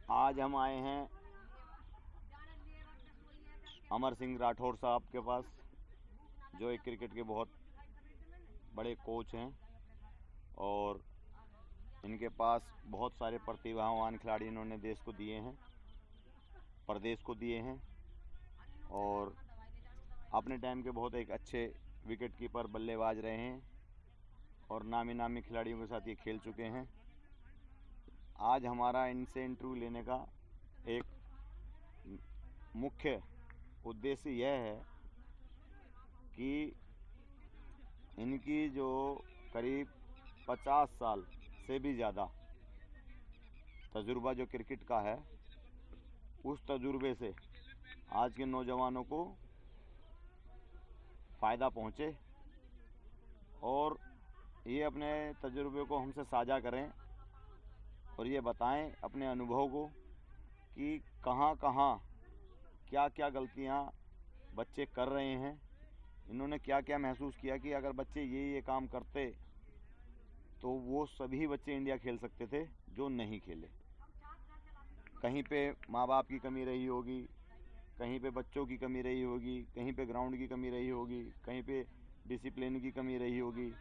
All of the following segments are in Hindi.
आज हम आए हैं अमर सिंह राठौर साहब के पास, जो एक क्रिकेट के बहुत बड़े कोच हैं और इनके पास बहुत सारे प्रतिभावान खिलाड़ी इन्होंने देश को दिए हैं, प्रदेश को दिए हैं और अपने टाइम के बहुत एक अच्छे विकेट कीपर बल्लेबाज रहे हैं और नामी नामी खिलाड़ियों के साथ ये खेल चुके हैं। आज हमारा इनसे इंटरव्यू लेने का एक मुख्य उद्देश्य यह है कि इनकी जो करीब 50 साल से भी ज़्यादा तजुर्बा जो क्रिकेट का है, उस तजुर्बे से आज के नौजवानों को फ़ायदा पहुँचे और ये अपने तजुर्बे को हमसे साझा करें और ये बताएं अपने अनुभव को कि कहाँ कहाँ क्या क्या गलतियाँ बच्चे कर रहे हैं, इन्होंने क्या क्या महसूस किया कि अगर बच्चे ये काम करते तो वो सभी बच्चे इंडिया खेल सकते थे जो नहीं खेले। कहीं पे माँ बाप की कमी रही होगी, कहीं पे बच्चों की कमी रही होगी, कहीं पे ग्राउंड की कमी रही होगी, कहीं पे डिसिप्लिन की कमी रही होगी,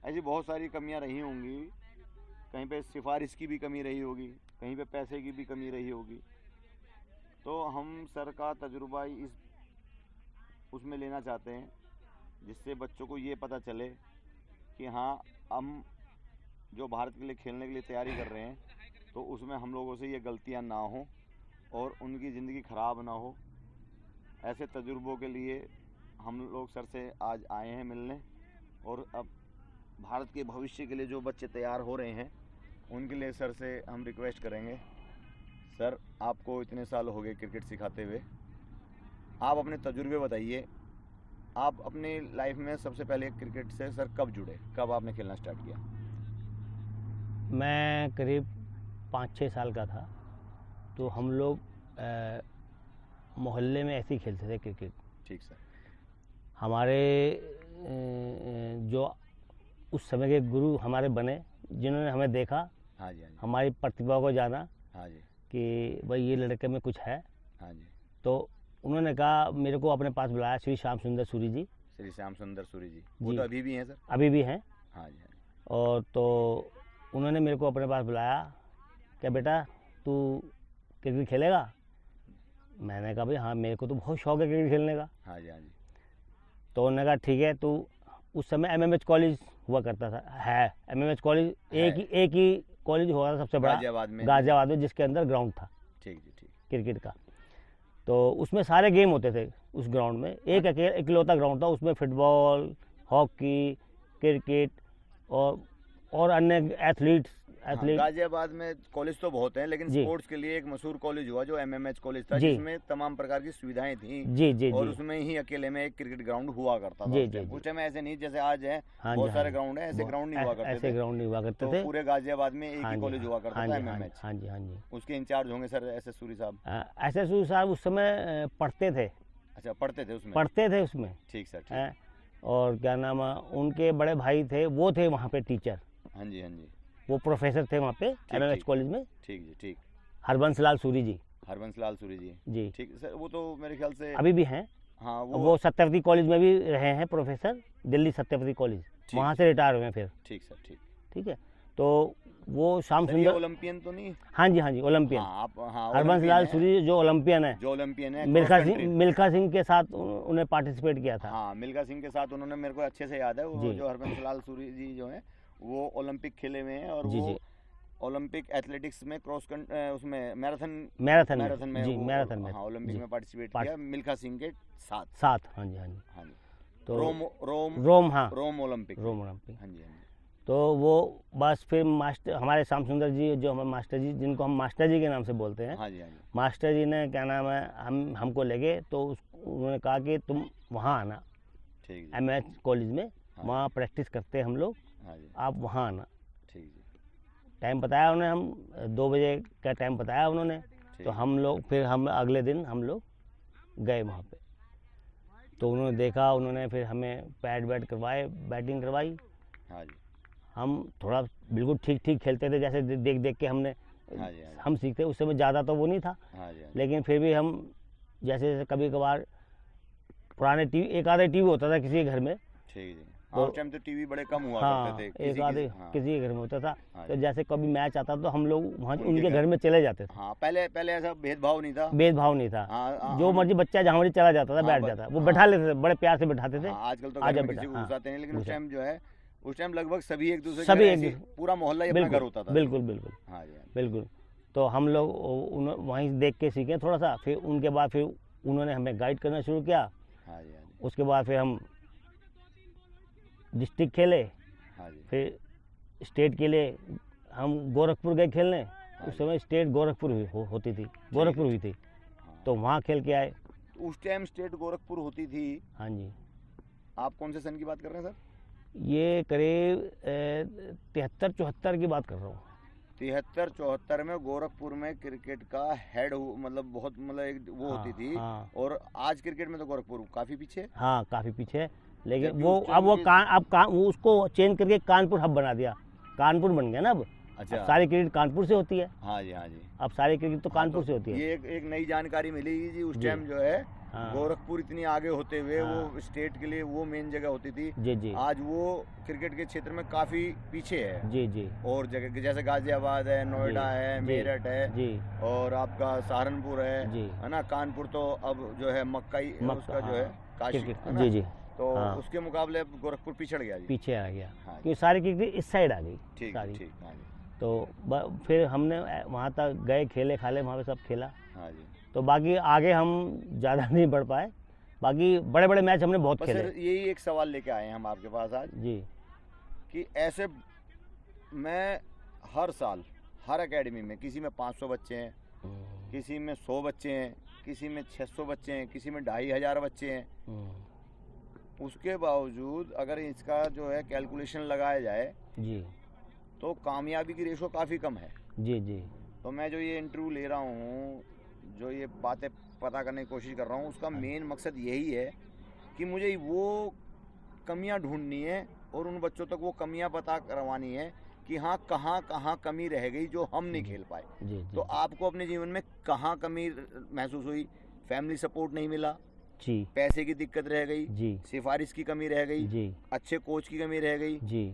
ऐसी बहुत सारी कमियां रही होंगी। कहीं पे सिफारिश की भी कमी रही होगी, कहीं पे पैसे की भी कमी रही होगी। तो हम सर का तजुर्बा इस उसमें लेना चाहते हैं जिससे बच्चों को ये पता चले कि हाँ, हम जो भारत के लिए खेलने के लिए तैयारी कर रहे हैं तो उसमें हम लोगों से ये गलतियां ना हो और उनकी ज़िंदगी ख़राब ना हो। ऐसे तजुर्बों के लिए हम लोग सर से आज आए हैं मिलने और अब भारत के भविष्य के लिए जो बच्चे तैयार हो रहे हैं उनके लिए सर से हम रिक्वेस्ट करेंगे। सर, आपको इतने साल हो गए क्रिकेट सिखाते हुए, आप अपने तजुर्बे बताइए। आप अपनी लाइफ में सबसे पहले क्रिकेट से सर कब जुड़े, कब आपने खेलना स्टार्ट किया? मैं करीब 5-6 साल का था तो हम लोग मोहल्ले में ऐसे ही खेलते थे क्रिकेट। ठीक सर। हमारे जो उस समय के गुरु हमारे बने, जिन्होंने हमें देखा, हाँ जी, हाँ जी, हमारी प्रतिभा को जाना, हाँ जी, कि भाई ये लड़के में कुछ है, हाँ जी, तो उन्होंने कहा, मेरे को अपने पास बुलाया श्री श्याम सुंदर सूरी जी। श्री श्याम सुंदर सूरी जी, वो तो अभी भी हैं सर? अभी भी हैं। हाँ जी, हाँ जी। और तो उन्होंने मेरे को अपने पास बुलाया, क्या बेटा तू क्रिकेट खेलेगा? मैंने कहा भाई हाँ, मेरे को तो बहुत शौक है क्रिकेट खेलने का। हाँ जी, हाँ जी। तो उन्होंने कहा ठीक है, तू, उस समय एमएमएच कॉलेज हुआ करता था, है एमएमएच कॉलेज, एक ही कॉलेज हुआ था सबसे बड़ा गाजियाबाद में, जिसके अंदर ग्राउंड था। ठीक जी, ठीक। क्रिकेट का तो उसमें सारे गेम होते थे उस ग्राउंड में। एक इकलौता ग्राउंड था, उसमें फुटबॉल, हॉकी, क्रिकेट और अन्य एथलीट। गाजियाबाद में कॉलेज तो बहुत हैं, लेकिन स्पोर्ट्स के लिए एक मशहूर कॉलेज हुआ जो एमएमएच कॉलेज था, जिसमें तमाम प्रकार की सुविधाएं थी। जी और उसमें ही अकेले में एक क्रिकेट ग्राउंड हुआ करता था। उस टाइम ऐसे नहीं जैसे आज है, बहुत सारे ग्राउंड है, ऐसे ग्राउंड नहीं हुआ करते थे। ऐसे ग्राउंड नहीं हुआ करते थे। पूरे गाजियाबाद में एक ही कॉलेज हुआ करता था, एमएमएच। हाँ जी, हाँ जी। उसके इंचार्ज होंगे सर एसएस सूरी साहब। एसएस सूरी साहब उस समय पढ़ते थे। अच्छा, पढ़ते थे उसमें? ठीक सर, ठीक। और क्या नाम है, उनके बड़े भाई थे, वो थे वहाँ पे टीचर। हाँ जी, हाँ जी। वो प्रोफेसर थे वहाँ पे एमएमएच कॉलेज में। ठीक जी, ठीक। हरबंस लाल सूरी जी। हरबंस लाल सूरी जी, जी। ठीक सर। वो तो मेरे ख्याल से अभी भी हैं। हाँ, वो सत्यवती कॉलेज में भी रहे हैं प्रोफेसर, दिल्ली सत्यवती कॉलेज, वहाँ से रिटायर हुए फिर। ठीक सर, ठीक। ठीक है, तो वो श्याम सुंदर ओलंपियन तो नहीं? हाँ जी, हाँ जी, ओलंपियन। हरबंस लाल सूरी जो ओलंपियन है, मिल्खा सिंह के साथ उन्हें पार्टिसिपेट किया था। हाँ, मिल्खा सिंह के साथ उन्होंने, मेरे को अच्छे से याद है। वो जो हरबंस लाल सूरी जी जो है वो ओलंपिक खेले हुए हैं और वो ओलंपिक एथलेटिक्स में उसमें मैराथन में ओलंपिक में पार्टिसिपेट किया मिल्खा सिंह के साथ। हाँ जी, हाँ जी, हाँ जी। तो रोम ओलंपिक। हाँ जी, हाँ जी। तो वो बस फिर मास्टर, हमारे श्याम सुंदर जी जो हमारे मास्टर जी, जिनको हम मास्टर जी के नाम से बोलते हैं, हाँ जी, हाँ जी। मास्टर जी ने क्या नाम है, हमको ले गए, तो उन्होंने कहा कि तुम वहाँ आना, एमएच कॉलेज में, वहाँ प्रैक्टिस करते हैं हम लोग, आप वहाँ आना। ठीक जी। टाइम बताया उन्हें, हम 2 बजे का टाइम बताया उन्होंने। तो हम लोग फिर अगले दिन हम लोग गए वहाँ पे। तो उन्होंने देखा, उन्होंने फिर हमें पैड करवाए, बैटिंग करवाई। हाँ जी। हम थोड़ा बिल्कुल ठीक खेलते थे, जैसे देख के हमने हाँ जी, हाँ जी, हम सीखते, उस समय ज़्यादा तो वो नहीं था, हाँ जी, हाँ जी, लेकिन फिर भी हम जैसे जैसे कभी कभार पुराने टीवी, एक आधे टीवी होता था किसी के घर में, ठीक जी। हाँ, उस टाइम तो टीवी बड़े कम हुआ हाँ करते थे, एक आधे हाँ, किसी के घर में होता था, हाँ तो जी, जैसे कभी मैच आता तो हम लोग वहाँ उनके उनके घर- घर में चले जाते थे। हाँ, पहले पहले ऐसा भेदभाव नहीं था। भेदभाव नहीं था, हाँ, जो हम, मर्जी बच्चा जहाँ मर्जी चला जाता था, हाँ, बैठ जाता, वो हाँ, बैठा लेते थे, बड़े प्यार से बैठाते थे। हाँ, आजकल तो आ घर जा में बेटा, किसी को हाँ, घुसाते नहीं, लेकिन उस घुसा- टाइम जो है, उस टाइम लगभग सभी एक दूसरे सभी के एक ऐसे दूसरे- पूरा मोहल्ला ही अपना घर बिल्कुल होता था। बिल्कुल बिल्कुल हाँ जी, हाँ जी, बिल्कुल। तो हम लोग वहीं देख के सीखे थोड़ा सा, फिर उनके बाद फिर उन्होंने हमें गाइड करना शुरू किया। हाँ जी, हाँ जी, उसके बाद फिर हम डिस्ट्रिक्ट खेले, हाँ जी, फिर स्टेट के लिए हम गोरखपुर गए खेलने। हाँ उस जी, समय स्टेट गोरखपुर होती थी, गोरखपुर हुई थी, हाँ। तो वहाँ खेल के आए। तो उस टाइम स्टेट गोरखपुर होती थी। हाँ जी, आप कौन से सन की बात कर रहे हैं सर? ये करीब 73-74 की बात कर रहा हूँ। 73-74 में गोरखपुर में क्रिकेट का हेड मतलब बहुत मतलब एक वो हाँ, होती थी। हाँ। और आज क्रिकेट में तो गोरखपुर काफी पीछे है। हाँ काफ़ी पीछे है, लेकिन जबकि वो उस अब वो टाइम वो उसको चेंज करके कानपुर हब बना दिया, कानपुर बन गया ना अब। अच्छा। अब सारी क्रिकेट कानपुर से होती है, हाँ जी, हाँ जी, अब सारी क्रिकेट तो हाँ, कानपुर से होती है। ये एक नई जानकारी मिली जी। उस जी। टाइम जो है हाँ। गोरखपुर इतनी आगे होते हुए हाँ। वो स्टेट के लिए वो मेन जगह होती थी। जी जी आज वो क्रिकेट के क्षेत्र में काफी पीछे है। जी जी और जगह जैसे गाजियाबाद है, नोएडा जी, है, जी, मेरठ है, जी और आपका सहारनपुर जी। है ना। कानपुर तो अब जो है मक्का उसका जो है हाँ, काशी क्रिकेट, है ना? जी जी, तो हाँ। उसके मुकाबले अब गोरखपुर पिछड़ गया जी। पीछे आ गया, हाँ जी, क्योंकि सारी क्रिकेट इस साइड आ गई ठीक सारी। ठीक, हाँ जी, तो फिर हमने वहाँ तक गए, खेले खाले वहाँ पे सब खेला। हाँ जी। तो बाकी आगे हम ज़्यादा नहीं बढ़ पाए, बाकी बड़े बड़े मैच हमने बहुत बस खेले। सर यही एक सवाल लेके आए हैं हम आपके पास आज, जी कि ऐसे मैं हर साल हर एकेडमी में किसी में 500 बच्चे हैं, किसी में 100 बच्चे हैं, किसी में 600 बच्चे हैं, किसी में 2500 बच्चे हैं, उसके बावजूद अगर इसका जो है कैलकुलेशन लगाया जाए जी तो कामयाबी की रेशो काफ़ी कम है। जी जी तो मैं जो ये इंटरव्यू ले रहा हूँ, जो ये बातें पता करने की कोशिश कर रहा हूँ, उसका मेन मकसद यही है कि मुझे वो कमियां ढूंढनी है और उन बच्चों तक वो कमियां पता करवानी है कि हाँ कहाँ कहाँ कमी रह गई जो हम नहीं खेल पाए। जी तो आपको अपने जीवन में कहाँ कमी महसूस हुई? फैमिली सपोर्ट नहीं मिला, जी पैसे की दिक्कत रह गई, जी सिफारिश की कमी रह गई, जी अच्छे कोच की कमी रह गई, जी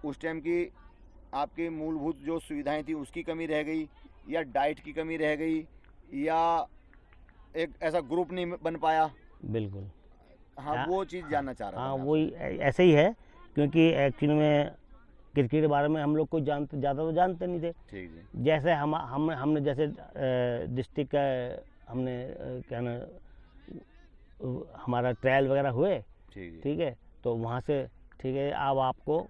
उस टाइम की आपकी मूलभूत जो सुविधाएं थी उसकी कमी रह गई, या डाइट की कमी रह गई, या एक ऐसा ग्रुप नहीं बन पाया? बिल्कुल। हाँ, वो चीज़ जानना चाह रहा हाँ था। वही ऐसे ही है, क्योंकि एक्चुअली में क्रिकेट के बारे में हम लोग को ज़्यादा तो जानते नहीं थे। ठीक जी, जैसे हमने जैसे डिस्ट्रिक्ट का हमने क्या ना हमारा ट्रायल वगैरह हुए, ठीक जी, ठीक है, तो वहाँ से ठीक है अब आपको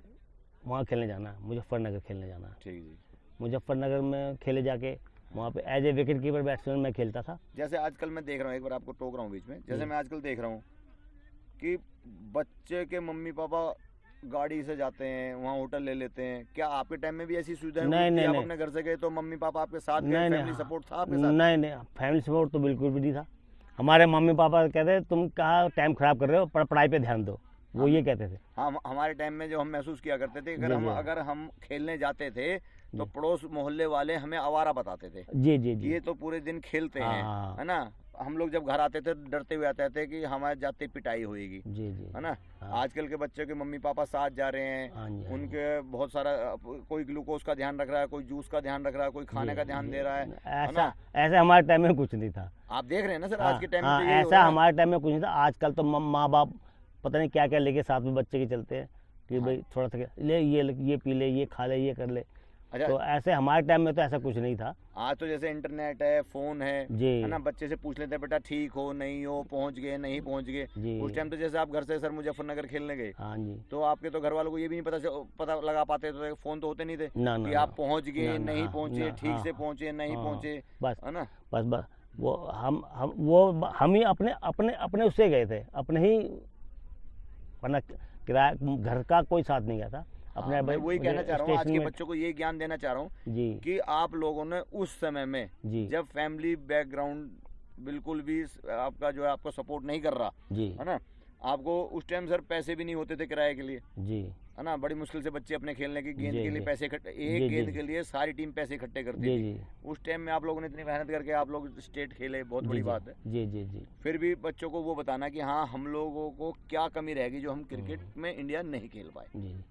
वहाँ खेलने जाना है, मुजफ्फरनगर खेलने जाना है। ठीक जी। मुजफ्फरनगर में खेले जाके वहाँ पे as a wicket keeper batsman मैं खेलता था। जैसे आजकल मैं देख रहा हूँ, एक बार आपको टोक रहा हूँ बीच में, जैसे जी। मैं आजकल देख रहा हूँ कि बच्चे के मम्मी पापा गाड़ी से जाते हैं, वहाँ होटल ले लेते हैं। क्या आपके टाइम में भी ऐसी सुविधाएं हुई नहीं, कि नहीं, आप नहीं। अपने घर से गए तो मम्मी पापा आपके साथ गए, नहीं, फैमिली नहीं, सपोर्ट था आपके साथ? नहीं नहीं, फैमिली सपोर्ट तो बिल्कुल भी नहीं था। हमारे मम्मी पापा कहते तुम कहाँ टाइम ख़राब कर रहे हो, पढ़ाई पे ध्यान दो, वो ये कहते थे। हाँ, हमारे टाइम में जो हम महसूस किया करते थे, जी, जी। अगर हम खेलने जाते थे तो जी। पड़ोस मोहल्ले वाले हमें आवारा बताते थे, जी जी जी ये तो पूरे दिन खेलते हैं, हाँ। है ना। हम लोग जब घर आते थे डरते हुए आते थे कि हमारे जाते पिटाई होएगी, जी जी है ना। हाँ। आजकल के बच्चों के मम्मी पापा साथ जा रहे हैं, हाँ जी, हाँ जी। उनके बहुत सारा कोई ग्लूकोज का ध्यान रख रहा है, कोई जूस का ध्यान रख रहा है, कोई खाने जी, का ध्यान जी। दे रहा है ऐसा ऐसा हमारे टाइम में कुछ नहीं था। आप देख रहे हैं ना सर, हाँ, आज के टाइम में हाँ, तो यही हो ऐसा रहा है। हमारे टाइम में कुछ नहीं था। आजकल तो माँ बाप पता नहीं क्या क्या लेके साथ में बच्चे के चलते हैं कि हाँ। भाई थोड़ा सा ले ये पी ले, ये खा ले, ये कर ले। अच्छा, तो ऐसे हमारे टाइम में तो ऐसा कुछ नहीं था। आज तो जैसे इंटरनेट है, फोन है जी ना, बच्चे से पूछ लेते हैं बेटा ठीक हो नहीं हो, पहुंच गए नहीं पहुंच गए। जी। उस टाइम तो जैसे आप घर से सर मुजफ्फरनगर खेलने गए हाँ जी, तो आपके तो घर वालों को ये भी नहीं पता लगा पाते थे, फोन तो होते नहीं थे ना कि ना आप पहुंच गए ना, ना, नहीं हाँ, पहुंचे, ना, ठीक हाँ, से पहुंचे नहीं हाँ, पहुंचे, बस है ना। बस वो हम ही अपने अपने अपने उससे गए थे, अपने ही, वरना किराया घर का कोई साथ नहीं गया था। अपने हाँ, मैं वही कहना चाह रहा हूँ, आज स्टेशन के में। बच्चों को ये ज्ञान देना चाह रहा हूँ जी कि आप लोगों ने उस समय में जी जब फैमिली बैकग्राउंड बिल्कुल भी आपका जो है आपको सपोर्ट नहीं कर रहा, जी है ना, आपको उस टाइम सर पैसे भी नहीं होते थे किराए के लिए, जी है ना, बड़ी मुश्किल से बच्चे अपने खेलने की गेंद जी, के लिए जी। पैसे इकट्ठे, जी, एक जी, गेंद जी। के लिए सारी टीम पैसे इकट्ठे करती जी थी। जी उस टाइम में आप लोगों ने इतनी मेहनत करके आप लोग स्टेट खेले, बहुत जी बड़ी जी बात है। जी जी जी फिर भी बच्चों को वो बताना कि हाँ हम लोगों को क्या कमी रहेगी जो हम क्रिकेट में इंडिया नहीं खेल पाए। जी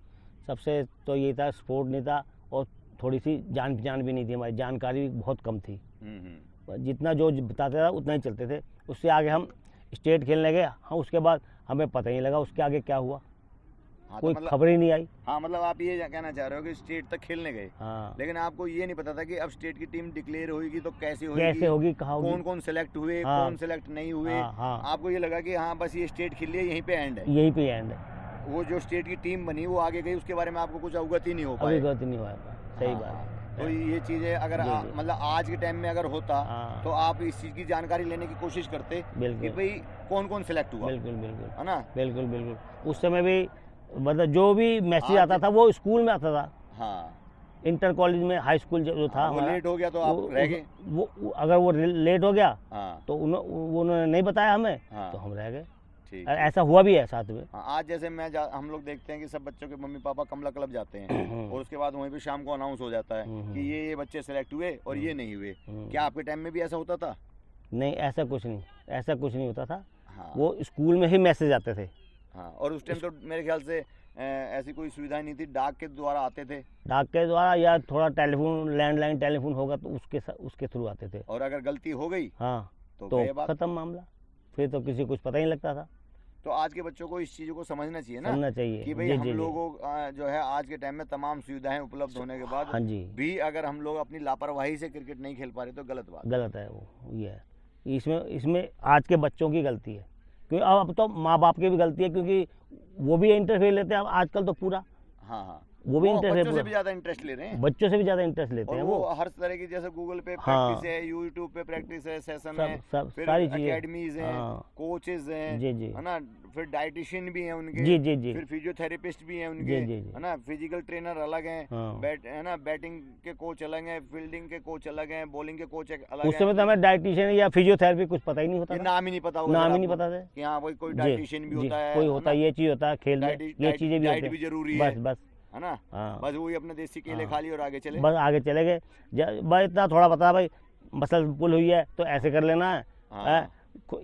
सबसे तो ये था, स्पोर्ट नहीं था और थोड़ी सी जान पहचान भी नहीं थी, हमारी जानकारी भी बहुत कम थी। जितना जो बताते था उतना ही चलते थे। उससे आगे हम स्टेट खेलने गए, हाँ उसके बाद हमें पता ही नहीं लगा उसके आगे क्या हुआ, हाँ, कोई तो मतलब, खबर ही नहीं आई। हाँ मतलब आप ये कहना चाह रहे हो कि स्टेट तक खेलने गए, हाँ लेकिन आपको ये नहीं पता था कि अब स्टेट की टीम डिक्लेयर होगी तो कैसे कैसे होगी, कहाँ होगी। कौन कौन सेलेक्ट हुए, हाँ। कौन सेलेक्ट नहीं हुए। हाँ हाँ आपको ये लगा कि हाँ बस ये स्टेट खेल लिया, यहीं पे एंड है। यही पे एंड है, वो जो स्टेट की टीम बनी वो आगे गई, उसके बारे में आपको कुछ अवगत ही नहीं हो अभी पाए। गलत नहीं हुआ। सही हाँ, बात तो ये चीज़ें अगर जी, जी। मतलब आज के टाइम में अगर होता हाँ। तो आप इस चीज़ की जानकारी लेने की कोशिश करते कि बिल्कुल भाई कौन कौन सेलेक्ट हुआ, बिल्कुल बिल्कुल है ना। बिल्कुल बिल्कुल। उस समय भी मतलब जो भी मैसेज आज- आता था वो स्कूल में आता था, हाँ, इंटर कॉलेज में, हाई स्कूल जो था वो हमारा, लेट हो गया तो आप रह गए। अगर वो लेट हो गया हाँ तो उन्होंने नहीं बताया हमें, हाँ, तो हम रह गए। ठीक। ऐसा हुआ भी है साथ में। हाँ, आज जैसे हम लोग देखते हैं कि सब बच्चों के मम्मी पापा कमला क्लब जाते हैं और उसके बाद वहीं पे शाम को अनाउंस हो जाता है कि ये बच्चे सेलेक्ट हुए और ये नहीं हुए। क्या आपके टाइम में भी ऐसा होता था? नहीं, ऐसा कुछ नहीं, ऐसा कुछ नहीं होता था। हाँ वो स्कूल में ही मैसेज आते थे। हाँ, और उस टाइम तो मेरे ख्याल से ऐसी कोई सुविधा नहीं थी, डाक के द्वारा आते थे। डाक के द्वारा या थोड़ा टेलीफोन, लैंडलाइन टेलीफोन होगा तो उसके थ्रू आते थे। और अगर गलती हो गई हाँ तो तो गए बात। खत्म मामला, फिर तो किसी को कुछ पता ही नहीं लगता था। तो आज के बच्चों को इस चीज़ को समझना चाहिए ना, समझना चाहिए कि भाई जी हम जी जी। लोगों जो है आज के टाइम में तमाम सुविधाएं उपलब्ध होने के बाद हाँ जी, भी अगर हम लोग अपनी लापरवाही से क्रिकेट नहीं खेल पा रहे तो गलत बात। गलत है वो, ये है। इसमें आज के बच्चों की गलती है, क्योंकि अब तो माँ बाप की भी गलती है, क्योंकि वो भी इंटरफेयर लेते हैं अब आजकल तो पूरा। हाँ हाँ, वो भी इंटरफेयर बच्चों से भी ज़्यादा इंटरेस्ट ले रहे हैं, बच्चों से भी ज़्यादा इंटरेस्ट लेते और हैं वो हर तरह की, जैसे गूगल पे हाँ। प्रैक्टिस है, यूट्यूब पे प्रैक्टिस है, सेशन सब है, सब फिर सारी चीज़ें। अकेडमीज हैं, हाँ कोचेज हैं, जी जी है ना, फिर डाइटिशियन भी हैं उनके, जी जी जी फिर फिजियोथेरेपिस्ट भी हैं उनके, जी जी जी है ना, फिजिकल ट्रेनर अलग हैं, हाँ। है ना, बैटिंग के कोच अलग हैं, फील्डिंग के कोच अलग हैं, बॉलिंग के कोच अलग उस हैं। समय तो हमें डाइटिशियन या फिजियोथेरेपी कुछ पता ही नहीं होता ये था, नाम ही नहीं पता होगा नाम सर ही नहीं आपको पता था कि हाँ भाई कोई जी डाइटिशियन भी जी, होता है, कोई है होता ना? है, ये चीज़ होता है, खेल में ये चीज़ें भी डाइट होती भी है। जरूरी बस है बस है ना, हाँ बस वही अपने देसी केले हाँ। खा लिए और आगे चले। बस आगे चले गए। बस इतना थोड़ा पता भाई, मसल पुल हुई है तो ऐसे कर लेना है, हाँ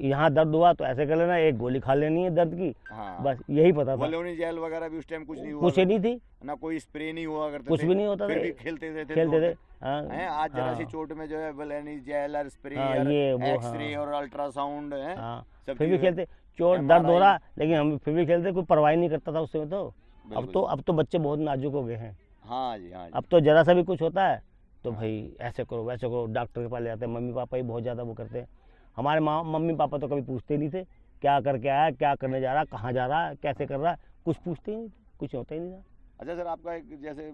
यहाँ दर्द हुआ तो ऐसे कर लेना है, एक गोली खा लेनी है दर्द की, हाँ, बस यही पता था। वलोनी जेल वगैरह भी उस टाइम कुछ नहीं हुआ, कुछ ही नहीं थी, ना कोई स्प्रे नहीं हुआ करते कुछ थे, भी नहीं होता फिर था, भी खेलते थे खेलते थे। हैं। आज जरा सी हाँ चोट में जो है वलोनी जेल और स्प्रे हाँ, और ये वो एक्सरे हाँ और अल्ट्रासाउंड है, हाँ, सब फिर भी चीज़ें। खेलते, चोट दर्द हो MRI रहा लेकिन हम फिर भी खेलते, कोई परवाह नहीं करता था उस समय तो। बिल्कुल। अब तो बच्चे बहुत नाजुक हो गए हैं। हाँ जी हाँ जी, अब तो जरा सा भी कुछ होता है तो हाँ। भाई ऐसे करो वैसे करो, डॉक्टर के पास ले जाते हैं। मम्मी पापा ही बहुत ज़्यादा वो करते हैं। हमारे मम्मी पापा तो कभी पूछते नहीं थे क्या करके आया, क्या करने जा रहा, कहाँ जा रहा है, कैसे कर रहा है, कुछ पूछते ही नहीं थे, कुछ होता ही नहीं था। अच्छा सर, आपका एक जैसे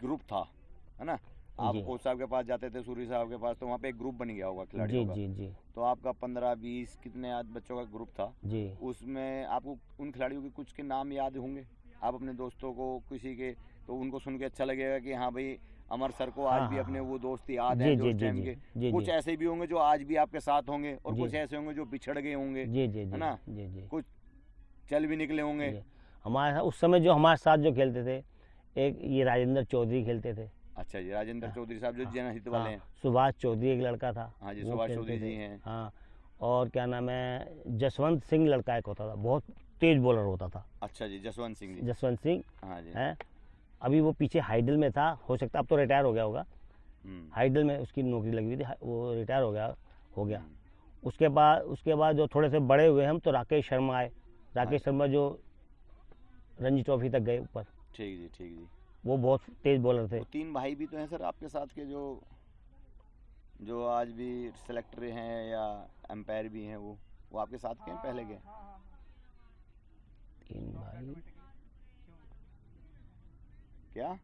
ग्रुप था, है ना, आप जी। कोच साहब के पास जाते थे, सूरी साहब के पास, तो वहाँ पे एक ग्रुप बन गया होगा जी खिलाड़ियों का। जी जी तो आपका 15-20 कितने आज बच्चों का ग्रुप था, जी। उसमें आपको उन खिलाड़ियों के कुछ के नाम याद होंगे? आप अपने दोस्तों को किसी के, तो उनको सुन के अच्छा लगेगा कि हाँ भाई अमर सर को आज हाँ, भी हाँ, अपने हाँ। वो दोस्त याद जी हैं जो जी उस जी टाइम जी के। जी कुछ जी ऐसे भी होंगे जो आज भी आपके साथ होंगे और जी। कुछ ऐसे होंगे जो बिछड़ गए होंगे, जी जी है जी ना, जी जी कुछ चल भी निकले होंगे। जी। हमारे साथ उस समय जो हमारे साथ जो खेलते थे, एक ये राजेंद्र चौधरी खेलते थे। अच्छा जी, राजेंद्र चौधरी साहब जो हाँ, जनहित वाले हैं। सुभाष चौधरी एक लड़का था, हाँ जी, वो सुभाष खेलते चौधरी थे। जी हैं। हाँ, और क्या नाम है, जसवंत सिंह लड़का एक होता था, बहुत तेज बॉलर होता था, अच्छा जी, जसवंत सिंह जी। जसवंत सिंह हाँ जी। है। अभी वो पीछे हाइडल में था, हो सकता अब तो रिटायर हो गया होगा। हाइडल में उसकी नौकरी लगी हुई थी, वो रिटायर हो गया। उसके बाद जो थोड़े से बड़े हुए हम, तो राकेश शर्मा आए। राकेश शर्मा जो रणजी ट्रॉफी तक गए ऊपर, ठीक जी, ठीक जी। वो बहुत तेज बॉलर थे। वो 3 भाई भी तो हैं सर आपके साथ के, जो आज भी सेलेक्टर हैं या एम्पायर भी हैं, वो आपके साथ के हैं पहले के? 3 भाई क्या?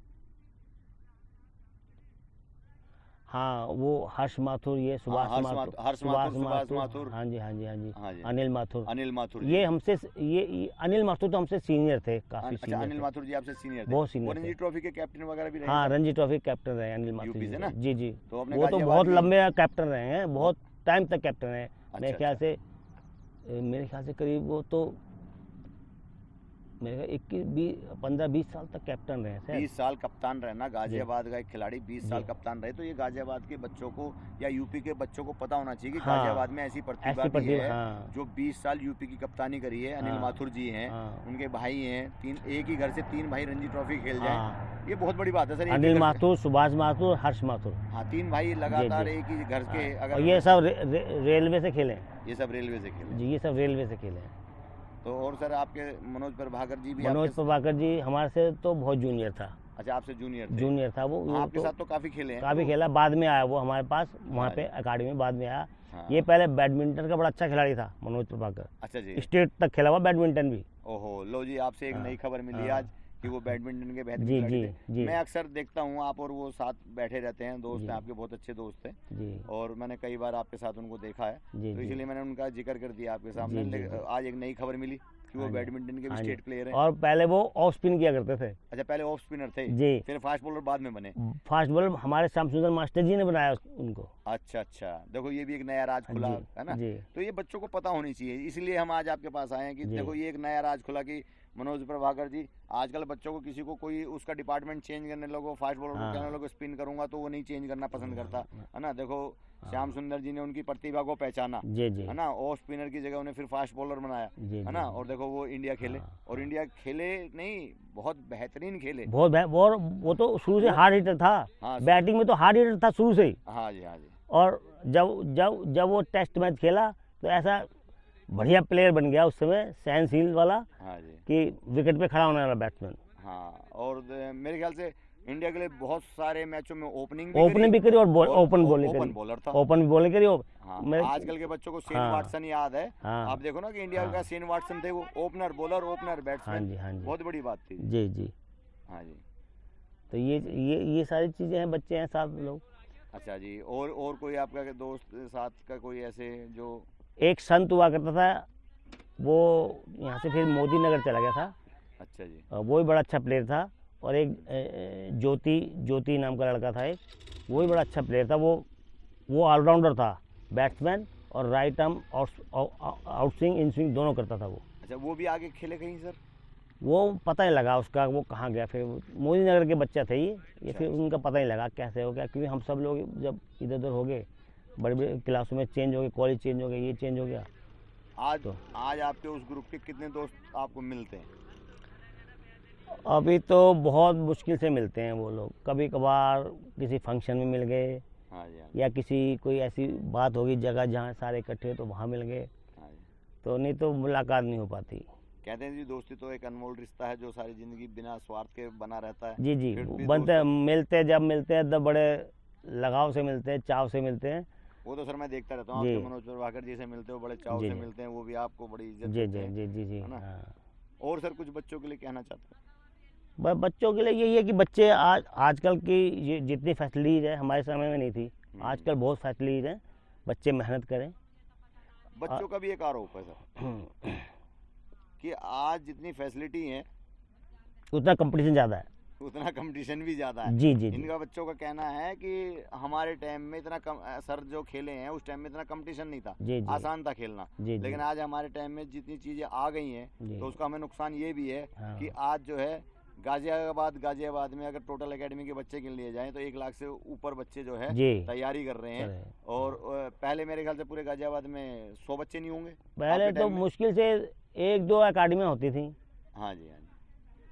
हाँ, वो हर्ष माथुर, ये सुभाष हर्ष माथुर, माथुर, सुभाष माथुर। हाँ जी हाँ जी हाँ जी, हाँ जी। अनिल माथुर। अनिल माथुर ये जी। हमसे ये अनिल माथुर तो हमसे सीनियर थे, काफी अच्छा, सीनियर अनिल थे। माथुर जी आपसे सीनियर थे। बहुत senior वो थे। रणजी ट्रॉफी के कैप्टन वगैरह भी रहे हाँ, हैं? रणजी ट्रॉफी कैप्टन रहे अनिल माथुर यूपी जी। से ना? जी जी, तो अपने वो तो गाजियाबाद बहुत भी- लंबे कैप्टन रहे हैं, बहुत टाइम तक कैप्टन रहे। मेरे अच्छा, ख्याल अच्छा। से मेरे ख्याल से करीब वो तो मेरे 15-20 साल तक कैप्टन रहे हैं 20 साल कप्तान रहना, गाजियाबाद का एक खिलाड़ी 20 साल कप्तान रहे, तो ये गाजियाबाद के बच्चों को या यूपी के बच्चों को पता होना चाहिए कि हाँ, गाजियाबाद में ऐसी प्रतिभा भी है। हाँ, जो 20 साल यूपी की कप्तानी करी है। अनिल हाँ, माथुर जी हैं, हाँ, उनके भाई हैं, एक ही घर से 3 भाई रणजी ट्रॉफी खेल जाएं, हाँ, ये बहुत बड़ी बात है सर। एक ही अनिल घर से- माथुर, सुभाष माथुर, हर्ष माथुर, हाँ, 3 भाई लगातार जी। एक ही घर के। हाँ, अगर और ये सब रेलवे से खेले हैं ये सब रेलवे से खेले। जी, ये सब रेलवे से खेले हैं। तो और सर आपके मनोज प्रभाकर जी भी मनोज आपके प्रभाकर जी हमारे से तो बहुत जूनियर था, अच्छा, आपसे जूनियर थे। जूनियर था वो आपके तो साथ तो काफी खेले हैं। काफ़ी खेला, बाद में आया वो हमारे पास वहाँ पे अकाडमी में, बाद में आया। हाँ। ये पहले बैडमिंटन का बड़ा अच्छा खिलाड़ी था मनोज प्रभाकर, अच्छा जी। स्टेट तक खेला हुआ बैडमिंटन भी। ओहो, लो जी, आपसे एक हाँ, नई खबर मिली हाँ। आज कि वो बैडमिंटन के बेहतरीन जी, खिलाड़ी जी, थे। जी। मैं अक्सर देखता हूँ आप और वो साथ बैठे रहते हैं, दोस्त जी। हैं आपके, बहुत अच्छे दोस्त हैं, जी और मैंने कई बार आपके साथ उनको देखा है, जी तो जी इसलिए मैंने उनका जिक्र कर दिया आपके सामने। जी, जी, लेकिन जी। आज एक नई खबर मिली कि वो हाँ जी, बैडमिंटन के भी हाँ जी। स्टेट प्लेयर हैं। और पहले वो ऑफ स्पिन किया करते थे अच्छा, पहले ऑफ स्पिनर थे, जी। फिर फास्ट बॉलर बाद में बने। फास्ट बॉलर हमारे श्याम सुंदर मास्टर जी ने बनाया उनको। अच्छा अच्छा, देखो ये भी एक नया राज खुला जी, है ना। जी। तो ये बच्चों को पता होनी चाहिए, इसलिए हम आज आपके पास आए हैं कि जी। देखो ये एक नया राज खुला कि मनोज प्रभाकर जी, आजकल बच्चों को किसी को कोई उसका डिपार्टमेंट चेंज करने लगो, फास्ट बॉलर को हाँ। कहने लगो स्पिन करूंगा, तो वो नहीं चेंज करना पसंद करता है ना। देखो श्याम सुंदर जी ने उनकी प्रतिभा को पहचाना, जी जी है ना, ऑफ स्पिनर की जगह उन्हें फिर फास्ट बॉलर बनाया, जी है जी, ना। और देखो वो इंडिया खेले, हाँ, और इंडिया खेले नहीं, बहुत बेहतरीन खेले। और वो तो शुरू से हार्ड हिटर था, हाँ। बैटिंग में तो हार्ड हिटर था शुरू से ही। हाँ जी, हाँ जी। और जब वो टेस्ट मैच खेला तो ऐसा बढ़िया प्लेयर बन गया उस समय, सहनशील वाला, हाँ जी। कि विकेट पे खड़ा होने वाला बैट्समैन। हाँ, और मेरे ख्याल से इंडिया के लिए बहुत सारे मैचों में ओपनिंग भी करी और ओपन बॉलिंग ओपन करी, बॉलर था। ओपन भी बॉलिंग करी। हाँ, मैं- आजकल के बच्चों को शेन हाँ। वाटसन याद है। हाँ। आप देखो ना कि इंडिया हाँ। का शेन वाटसन थे, वो ओपनर, बॉलर, ओपनर, हाँ बैट्समैन। जी, हाँ जी, बहुत बड़ी बात थी। जी जी। हाँ जी। तो ये सारी चीज़ें हैं, बच्चे हैं साथ लोग। अच्छा जी, और कोई आपका दोस्त साथ का कोई ऐसे जो? एक संत हुआ करता था, वो यहाँ से फिर मोदी नगर चला गया था। अच्छा जी। वो भी बड़ा अच्छा प्लेयर था। और एक ज्योति नाम का लड़का था एक, वो भी बड़ा अच्छा प्लेयर था। वो ऑलराउंडर था, बैट्समैन और right arm out swing in swing दोनों करता था वो। अच्छा, वो भी आगे खेले कहीं सर? वो पता नहीं लगा उसका, वो कहाँ गया। फिर मोदी नगर के बच्चा थे ये फिर उनका पता नहीं लगा कैसे हो गया, क्योंकि हम सब लोग जब इधर उधर हो गए, बड़े बड़े क्लासों में चेंज हो गए, कॉलेज चेंज हो गए, ये चेंज हो गया। आज आपके उस ग्रुप के कितने दोस्त आपको मिलते हैं? अभी तो बहुत मुश्किल से मिलते हैं वो लोग, कभी कभार किसी फंक्शन में मिल गए, हाँ जी, हाँ जी, या किसी कोई ऐसी बात होगी जगह जहाँ सारे इकट्ठे हो तो वहाँ मिल गए, हाँ जी। तो नहीं तो मुलाकात नहीं हो पाती। कहते हैं जी, दोस्ती तो एक अनमोल रिश्ता है जो सारी जिंदगी बिना स्वार्थ के बना रहता है। जी जी, फिर भी बनते जब मिलते हैं तब बड़े लगाव से मिलते हैं, चाव से मिलते हैं। वो तो सर मैं देखता रहता हूँ, जी। आपके मनोज प्रभाकर जी से मिलते हो, बड़े चाव जी, से जी। मिलते हैं, वो भी आपको बड़ी इज्जत जी देते जी हैं, जी जी जी, है ना? हाँ। और सर कुछ बच्चों के लिए कहना चाहते हैं? बच्चों के लिए यही है कि बच्चे आजकल की ये जितनी फैसिलिटीज़ है हमारे समय में नहीं थी, आजकल बहुत फैसिलिटीज़ हैं, बच्चे मेहनत करें। बच्चों का भी एक आरोप है सर कि आज जितनी फैसिलिटी है उतना कंपटीशन ज़्यादा है। उतना कंपटीशन भी ज्यादा है। जी जी जी, इनका बच्चों का कहना है कि हमारे टाइम में इतना सर जो खेले हैं उस टाइम में इतना कंपटीशन नहीं था, जी जी, आसान था खेलना। जी जी, लेकिन आज हमारे टाइम में जितनी चीजें आ गई हैं जी। तो उसका हमें नुकसान ये भी है हाँ। कि आज जो है गाजियाबाद में अगर टोटल एकेडमी के बच्चे गिन लिए जाएं तो 1 लाख से ऊपर बच्चे जो है जी तैयारी कर रहे हैं। और पहले मेरे ख्याल से पूरे गाजियाबाद में 100 बच्चे नहीं होंगे पहले आपके तो टाइम में? मुश्किल से 1-2 अकाडमियाँ होती थी, हाँ जी, हाँ जी,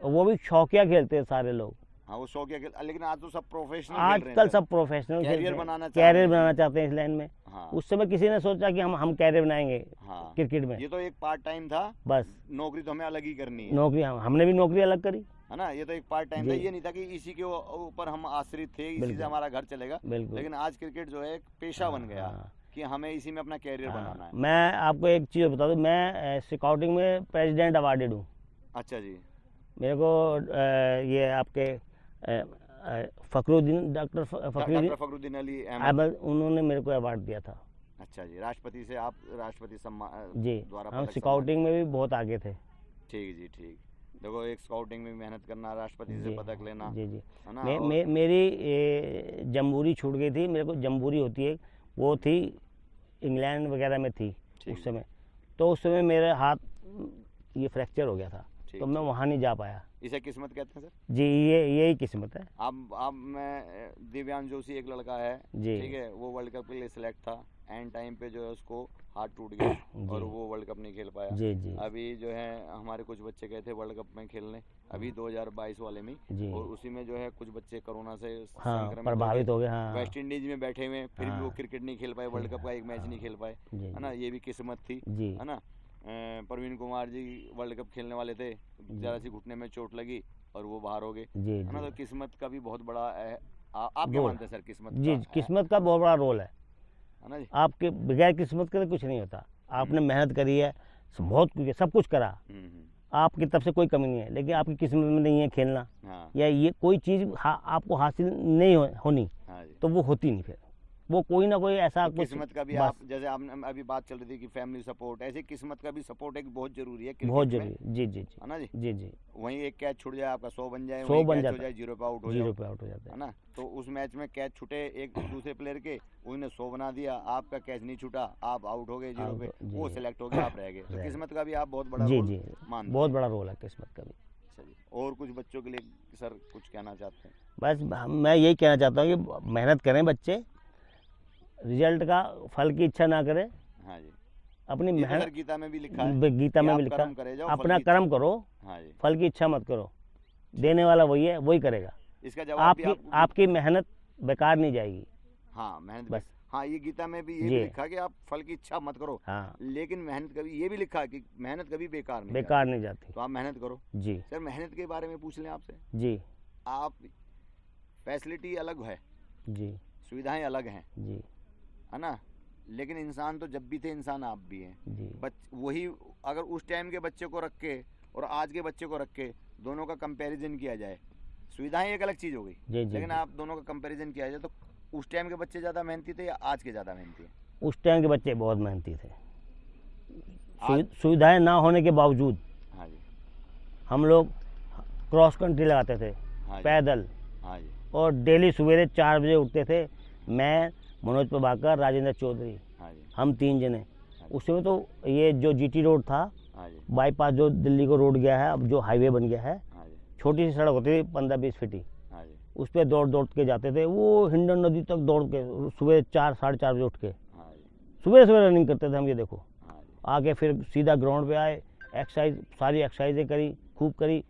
और वो भी शौकिया खेलते हैं सारे लोग। हाँ वो शौकिया खेल, लेकिन आज तो सब प्रोफेशनल खेल रहे हैं आजकल सर। सब प्रोफेशनल कैरियर बनाना चाहते कैरियर हैं। बनाना चाहते हैं इस लाइन में। हाँ उस समय किसी ने सोचा कि हम कैरियर बनाएंगे हाँ, क्रिकेट में, ये तो एक पार्ट टाइम था, बस नौकरी तो हमें अलग ही करनी है, नौकरी हमने भी नौकरी अलग करी। है ना। ये तो एक पार्ट टाइम था, जी। ये नहीं था कि इसी के ऊपर हम आश्रित थे, इसी से बिल्कुल। हमारा घर चलेगा। बिल्कुल। लेकिन आज क्रिकेट जो है एक पेशा बन गया हाँ। कि हमें इसी में अपना कैरियर बनाना है। मैं आपको एक चीज़ बता दूं, मैं स्काउटिंग में प्रेसिडेंट अवार्डेड हूँ। अच्छा जी, मेरे को ये आपके फखरुद्दीन डॉक्टर डॉक्टर फखरुद्दीन अली अहमद। अहमद, उन्होंने मेरे को अवार्ड दिया था। अच्छा जी, राष्ट्रपति से आप राष्ट्रपति सम्मान जी, द्वारा हम पदक स्काउटिंग में भी बहुत आगे थे। सम्मान। ठीक जी, ठीक। देखो एक स्काउटिंग में मेहनत करना, राष्ट्रपति से जी, पदक लेना, जी जी, है ना। मेरी जम्बूरी छूट गई थी। मेरे को जम्बूरी होती है, वो थी इंग्लैंड वगैरह में थी ठीक उस समय, तो उस समय मेरे हाथ ये फ्रैक्चर हो गया था, ठीक, तो मैं वहाँ नहीं जा पाया। इसे किस्मत कहते हैं सर। जी, ये यही किस्मत है। अब मैं दिव्यांश जोशी एक लड़का है, जी। ठीक है, वो वर्ल्ड कप के लिए सिलेक्ट था, एंड टाइम पे जो है उसको हाथ टूट गया और वो वर्ल्ड कप नहीं खेल पाया। जी जी अभी जो है हमारे कुछ बच्चे गए थे वर्ल्ड कप में खेलने, अभी 2022 वाले में, जी। और उसी में जो है कुछ बच्चे कोरोना से हाँ, संक्रमित प्रभावित हो गए। हाँ, वेस्ट इंडीज में बैठे हुए, फिर भी वो हाँ। क्रिकेट नहीं खेल पाए, वर्ल्ड कप का एक मैच नहीं खेल पाए, जी है ना, ये भी किस्मत थी, जी है ना। प्रवीण कुमार जी वर्ल्ड कप खेलने वाले थे, जरा सी घुटने में चोट लगी और वो बाहर हो गए, जी है ना। जी तो किस्मत का भी बहुत बड़ा आप क्या रोल। मानते हैं सर, किस्मत जी, का किस्मत का बहुत बड़ा रोल है ना जी। आपके, बगैर किस्मत के तो कुछ नहीं होता। आपने मेहनत करी है, बहुत कुछ, सब कुछ करा, आपकी तरफ से कोई कमी नहीं है, लेकिन आपकी किस्मत में नहीं है खेलना, हाँ, या ये कोई चीज़ आपको हासिल नहीं होनी, हाँ जी। तो वो होती नहीं, फिर वो कोई ना कोई ऐसा तो कुछ किस्मत का भी बस आप, जैसे आपने अभी बात चल रही थी कि फैमिली सपोर्ट, ऐसे किस्मत का भी सपोर्ट एक बहुत जरूरी है बहुत क्रिकेट में, जरूरी। जी जी जी है ना जी। जी जी वहीं एक कैच छूट जाए आपका 100 बन जाए, 100 वहीं बन कैच जाता हो जाए 0 पे आउट हो 0 जाओ, पे आउट हो जाता है है। ना। तो उस मैच में कैच छूटे एक दूसरे प्लेयर के, उन्होंने 100 बना दिया, आपका कैच नहीं छूटा, आप आउट हो गए 0 पे, जी। वो सिलेक्ट हो गया, आप रह गए। तो रह किस्मत का भी आप बहुत बड़ा जी रोल जी मानते बहुत हैं। बड़ा रोल है किस्मत का भी। अच्छा जी, और कुछ बच्चों के लिए सर कुछ कहना चाहते हैं। बस मैं यही कहना चाहता हूँ कि मेहनत करें बच्चे, रिजल्ट का फल की इच्छा ना करें, हाँ जी, अपनी ये तो सर मेहनत, गीता में भी लिखा है, गीता कि में आप भी लिखा, कर्म करे जाओ, फल अपना की कर्म इच्छा। करो, हाँ जी, फल की इच्छा मत करो, देने वाला वही है, वही करेगा। इसका जवाब भी आपकी आपकी मेहनत बेकार नहीं जाएगी। हाँ, मेहनत बस। हाँ, ये गीता में भी ये जी। भी लिखा कि आप फल की इच्छा मत करो, हाँ, लेकिन मेहनत कभी, ये भी लिखा कि मेहनत कभी बेकार नहीं बेकार नहीं जाती। जाती। तो आप मेहनत करो। जी सर मेहनत के बारे में पूछ लें आपसे, जी आप फैसिलिटी अलग है, जी सुविधाएं अलग हैं, जी है ना, लेकिन इंसान तो जब भी थे इंसान आप भी हैं। जी वही अगर उस टाइम के बच्चे को रख के और आज के बच्चे को रख के दोनों का कंपैरिजन किया जाए, सुविधाएं एक अलग चीज़ हो गई, जी जी लेकिन जी। आप दोनों का कंपैरिजन किया जाए तो उस टाइम के बच्चे ज़्यादा मेहनती थे या आज के ज़्यादा मेहनती हैं? उस टाइम के बच्चे बहुत मेहनती थे, आज- सुविधाएं ना होने के बावजूद हाँ जी, हम लोग क्रॉस कंट्री लगाते थे, हाँ जी, पैदल, हाँ जी, और डेली सवेरे 4 बजे उठते थे, मैं, मनोज प्रभाकर, राजेंद्र चौधरी, हाँ जी, हम 3 जने। उस समय तो ये जो जीटी रोड था, हाँ जी, बाईपास जो दिल्ली को रोड गया है, अब जो हाईवे बन गया है, हाँ जी, छोटी सी सड़क होती थी 15-20 फीट की, हाँ जी, उस पर दौड़ दौड़ के जाते थे, वो हिंडन नदी तक दौड़ के, सुबह 4 साढ़े 4 बजे उठ के हाँ जी, सुबह सुबह रनिंग करते थे हम। ये देखो, हाँ जी, आके फिर सीधा ग्राउंड पे आए, एक्सरसाइज, सारी एक्सरसाइजें करी, खूब करी,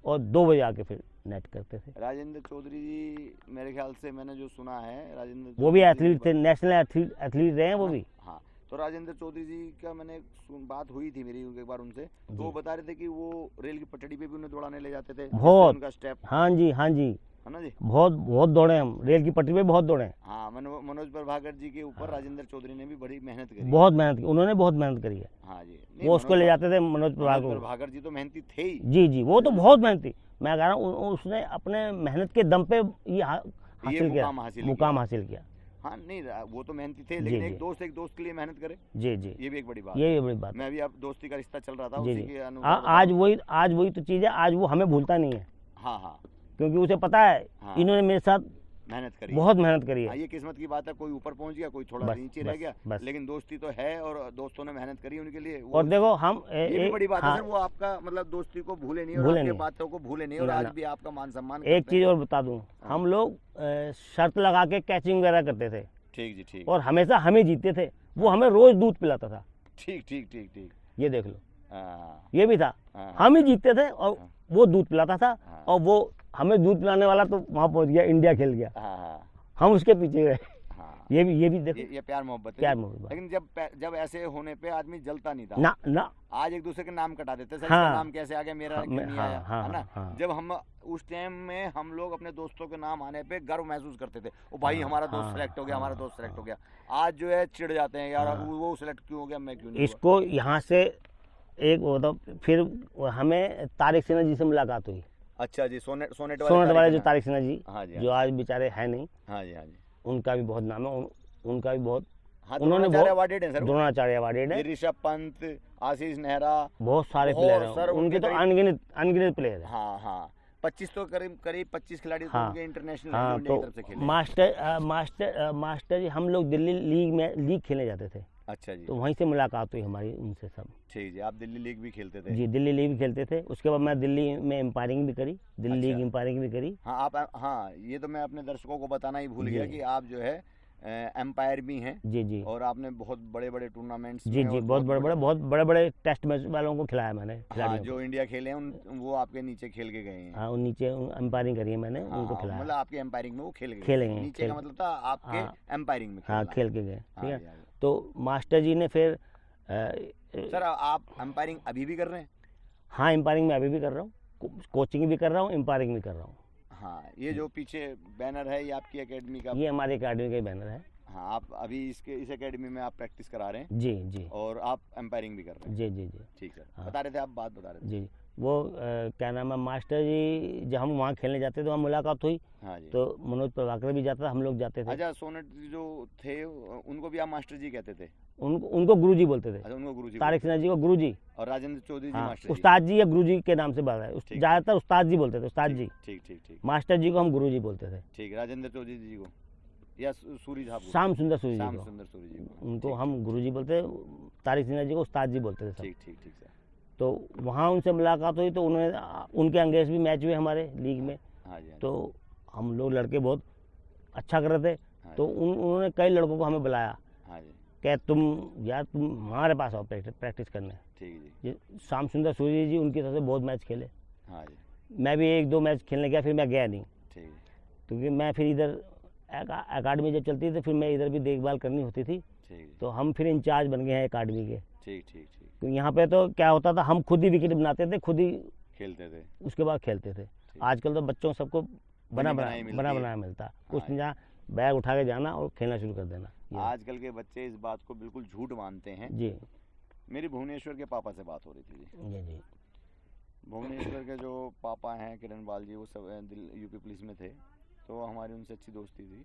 और 2 बजे आके फिर नेट करते थे। राजेंद्र चौधरी जी, मेरे ख्याल से मैंने जो सुना है, राजेंद्र वो भी चौधरी एथलीट थे, नेशनल एथलीट रहे हैं वो भी। हाँ, तो राजेंद्र चौधरी जी का मैंने बात हुई थी मेरी एक बार उनसे, तो वो बता रहे थे कि वो रेल की पटड़ी पे भी उन्हें दौड़ाने ले जाते थे, जिससे बहुत। उनका स्टेप, हाँ जी, हाँ जी, है ना जी। बहुत बहुत दौड़े हम, रेल की पटरी पे बहुत दौड़े हैं। हाँ, मनोज प्रभाकर जी के ऊपर राजेंद्र चौधरी ने भी बड़ी मेहनत करी। बहुत मेहनत की उन्होंने, बहुत मेहनत करी है। हाँ जी, नहीं, वो उसको ले जाते थे, मनोज प्रभाकर को। प्रभाकर जी तो मेहनती थे ही। जी जी, वो तो बहुत मेहनती, मैं कह रहा हूँ उसने अपने मेहनत के दम पे ये हासिल किया, मुकाम हासिल किया। हाँ, नहीं वो तो मेहनती थे, लेकिन जी, एक दोस्त के लिए मेहनत करे, जी जी, ये भी एक बड़ी बात ये बड़ी बात। मैं भी अब दोस्ती का रिश्ता चल रहा था, जी उसी जी, के अनुसार बता आज वही तो चीज़ है, आज वो हमें भूलता नहीं है, हाँ हाँ, क्योंकि उसे पता है हाँ। इन्होंने मेरे साथ मेहनत करी, बहुत मेहनत करी हाँ, है। ये किस्मत की बात है, कोई ऊपर पहुंच गया, कोई थोड़ा बस, नीचे रह बस, गया, बस। लेकिन दोस्ती तो है और दोस्तों ने मेहनत करी उनके लिए। और देखो हम ये भी बड़ी बात है हाँ, सर, वो आपका मतलब दोस्ती को भूले नहीं और भूले आपकी नहीं। बातों को भूले नहीं, और ना, आज ना। भी आपका मान सम्मान एक करते चीज़ हैं। और बता दूं, हम लोग शर्त लगा के कैचिंग वगैरह करते थे, ठीक जी, ठीक, और हमेशा हमें जीतते थे, वो हमें रोज दूध पिलाता था। ठीक ठीक ठीक ठीक, ये देख लो, हाँ, ये भी था, हाँ, हम ही जीतते थे और वो दूध पिलाता था, हाँ। और वो हमें दूध पिलाने वाला तो वहाँ पहुँच गया, इंडिया खेल गया, हाँ, हाँ, हम उसके पीछे गए। हाँ, ये भी देखो, ये प्यार मोहब्बत है प्यार जी। मोहब्बत। लेकिन जब ऐसे होने पे आदमी जलता नहीं था, ना ना, आज एक दूसरे के नाम कटा देते, सर हाँ। इसका नाम कैसे आ गया, मेरा हाँ, क्यों नहीं हाँ, आया, हाँ, है ना। हाँ। जब हम उस टाइम में हम लोग अपने दोस्तों के नाम आने पे गर्व महसूस करते थे, ओ भाई हमारा दोस्त हाँ, सेलेक्ट हो गया, हाँ, हमारा दोस्त सेलेक्ट हो गया। आज जो है चिढ़ जाते हैं, यार हाँ। वो सेलेक्ट क्यों हो गया, मैं क्यों नहीं हुआ। इसको यहाँ से एक वो तो फिर हमें तारिक सिन्हा जी से मुलाकात हुई, अच्छा जी, सोनेट सोनेट वाले जो तारिक तारिक सिन्हा जी, हाँ जी, जो आज बेचारे हैं नहीं, हाँ जी, हाँ जी, उनका भी बहुत नाम है, उनका भी बहुत, हाँ, उन्होंने द्रोणाचार्य अवार्डेड है सर वो। द्रोणाचार्य अवार्डेड ये है, ऋषभ पंत, आशीष नेहरा, बहुत सारे बहुत प्लेयर सर, हैं उनके, तो करीब- अनगिनत प्लेयर है। हाँ हाँ, 25 तो करीब 25 खिलाड़ी तो हाँ, उनके इंटरनेशनल हाँ, इंडिया की तो तरफ से खेले। मास्टर जी हम लोग दिल्ली लीग खेलने जाते थे, अच्छा जी। तो वहीं से मुलाकात हुई हमारी उनसे सब। ठीक जी। आप दिल्ली लीग भी खेलते थे? जी, दिल्ली लीग भी खेलते थे। उसके बाद मैं दिल्ली में एम्पायरिंग भी करी, दिल्ली लीग अच्छा। एम्पायरिंग भी करी। हाँ आप, हाँ ये तो मैं अपने दर्शकों को बताना ही भूल जी गया कि आप जो है एम्पायर भी हैं, जी जी और आपने बहुत बड़े बड़े टूर्नामेंट्स जी में जी और बहुत बड़े बड़े टेस्ट मैच वालों को खिलाया मैंने, हाँ खिलाड़ियों जो को। इंडिया खेले हैं वो आपके नीचे खेल के गए हैं। हाँ, उन नीचे एम्पायरिंग करी है मैंने, हाँ उनको हाँ, खिलाया। मतलब आपके एम्पायरिंग में वो खेल गए खेले थे। हैं, नीचे का मतलब था आपके हाँ एम्पायरिंग में हाँ, खेलना। खेल के गए, हाँ ठीक है। जी, हाँ जी। तो मास्टर जी ने फिर सर आप एम्पायरिंग अभी भी कर रहे हैं? हाँ, एम्पायरिंग मैं अभी भी कर रहा हूँ, कोचिंग भी कर रहा हूँ, एम्पायरिंग भी कर रहा हूँ। हाँ, ये जो पीछे बैनर है ये आपकी एकेडमी का? ये हमारी अकेडमी का ही बैनर है। हाँ, आप अभी इस एकेडमी में आप प्रैक्टिस करा रहे हैं? जी जी और आप एम्पायरिंग भी कर रहे हैं? जी जी जी ठीक सर। हाँ। बता रहे थे, आप बात बता रहे थे। जी, वो क्या नाम है, मास्टर जी जब हम वहाँ खेलने जाते थे, वहाँ मुलाकात हुई। हाँ जी। तो मनोज प्रभाकर भी जाता था, हम लोग जाते थे। अच्छा, सोनट जो थे उनको भी आप मास्टर जी कहते थे? उनको गुरुजी बोलते थे। अच्छा, उनको गुरुजी तारिक बोलते सिन्हा जी को गुरुजी। थे। और राजेंद्र चौधरी जी हाँ, मास्टर जी? उस्ताद जी या गुरुजी के नाम से बात है, ठीक। ज़्यादातर उस्ताद जी बोलते थे, उस्ताद जी। ठीक ठीक ठीक। मास्टर जी को हम गुरुजी बोलते थे। ठीक, राजेंद्र चौधरी जी को या सूरी साहब को? श्याम सुंदर सूरी जी श्याम को, सुंदर सूरी जी को। उनको ठीक, हम गुरुजी बोलते थे। तारिक सिन्हा जी को उस्ताद जी बोलते थे सब। ठीक ठीक ठीक सर। तो वहाँ उनसे मुलाकात हुई, तो उन्होंने उनके अंगेज भी मैच हुए हमारे लीग में। हाँ जी, हाँ जी। तो हम लोग लड़के बहुत अच्छा कर रहे थे। हाँ तो उन्होंने कई लड़कों को हमें बुलाया हाँ जी। कि तुम हमारे पास आओ प्रैक्टिस करने। ठीक जी। ये श्याम सुंदर सूरी जी उनकी तरफ से बहुत मैच खेले। हाँ जी। मैं भी 1-2 मैच खेलने गया, फिर मैं गया नहीं, ठीक है। क्योंकि मैं फिर इधर अकाडमी जब चलती थी तो फिर मैं इधर भी देखभाल करनी होती थी। ठीक तो हम फिर इंचार्ज बन गए हैं अकाडमी के। ठीक ठीक ठीक। तो यहाँ पे तो क्या होता था, हम खुद ही विकेट बनाते थे, खुद ही खेलते थे। उसके बाद खेलते थे। आजकल तो बच्चों सबको बना बनाई मिलती बना है। बनाया मिलता है, हाँ कुछ नहीं, जहाँ बैग उठा के जाना और खेलना शुरू कर देना। ये आजकल के बच्चे इस बात को बिल्कुल झूठ मानते हैं। जी मेरी भुवनेश्वर के पापा से बात हो रही थी जी। जी जी भुवनेश्वर के जो पापा हैं किरण बाल जी, वो सब यूपी पुलिस में थे, तो हमारी उनसे अच्छी दोस्ती थी।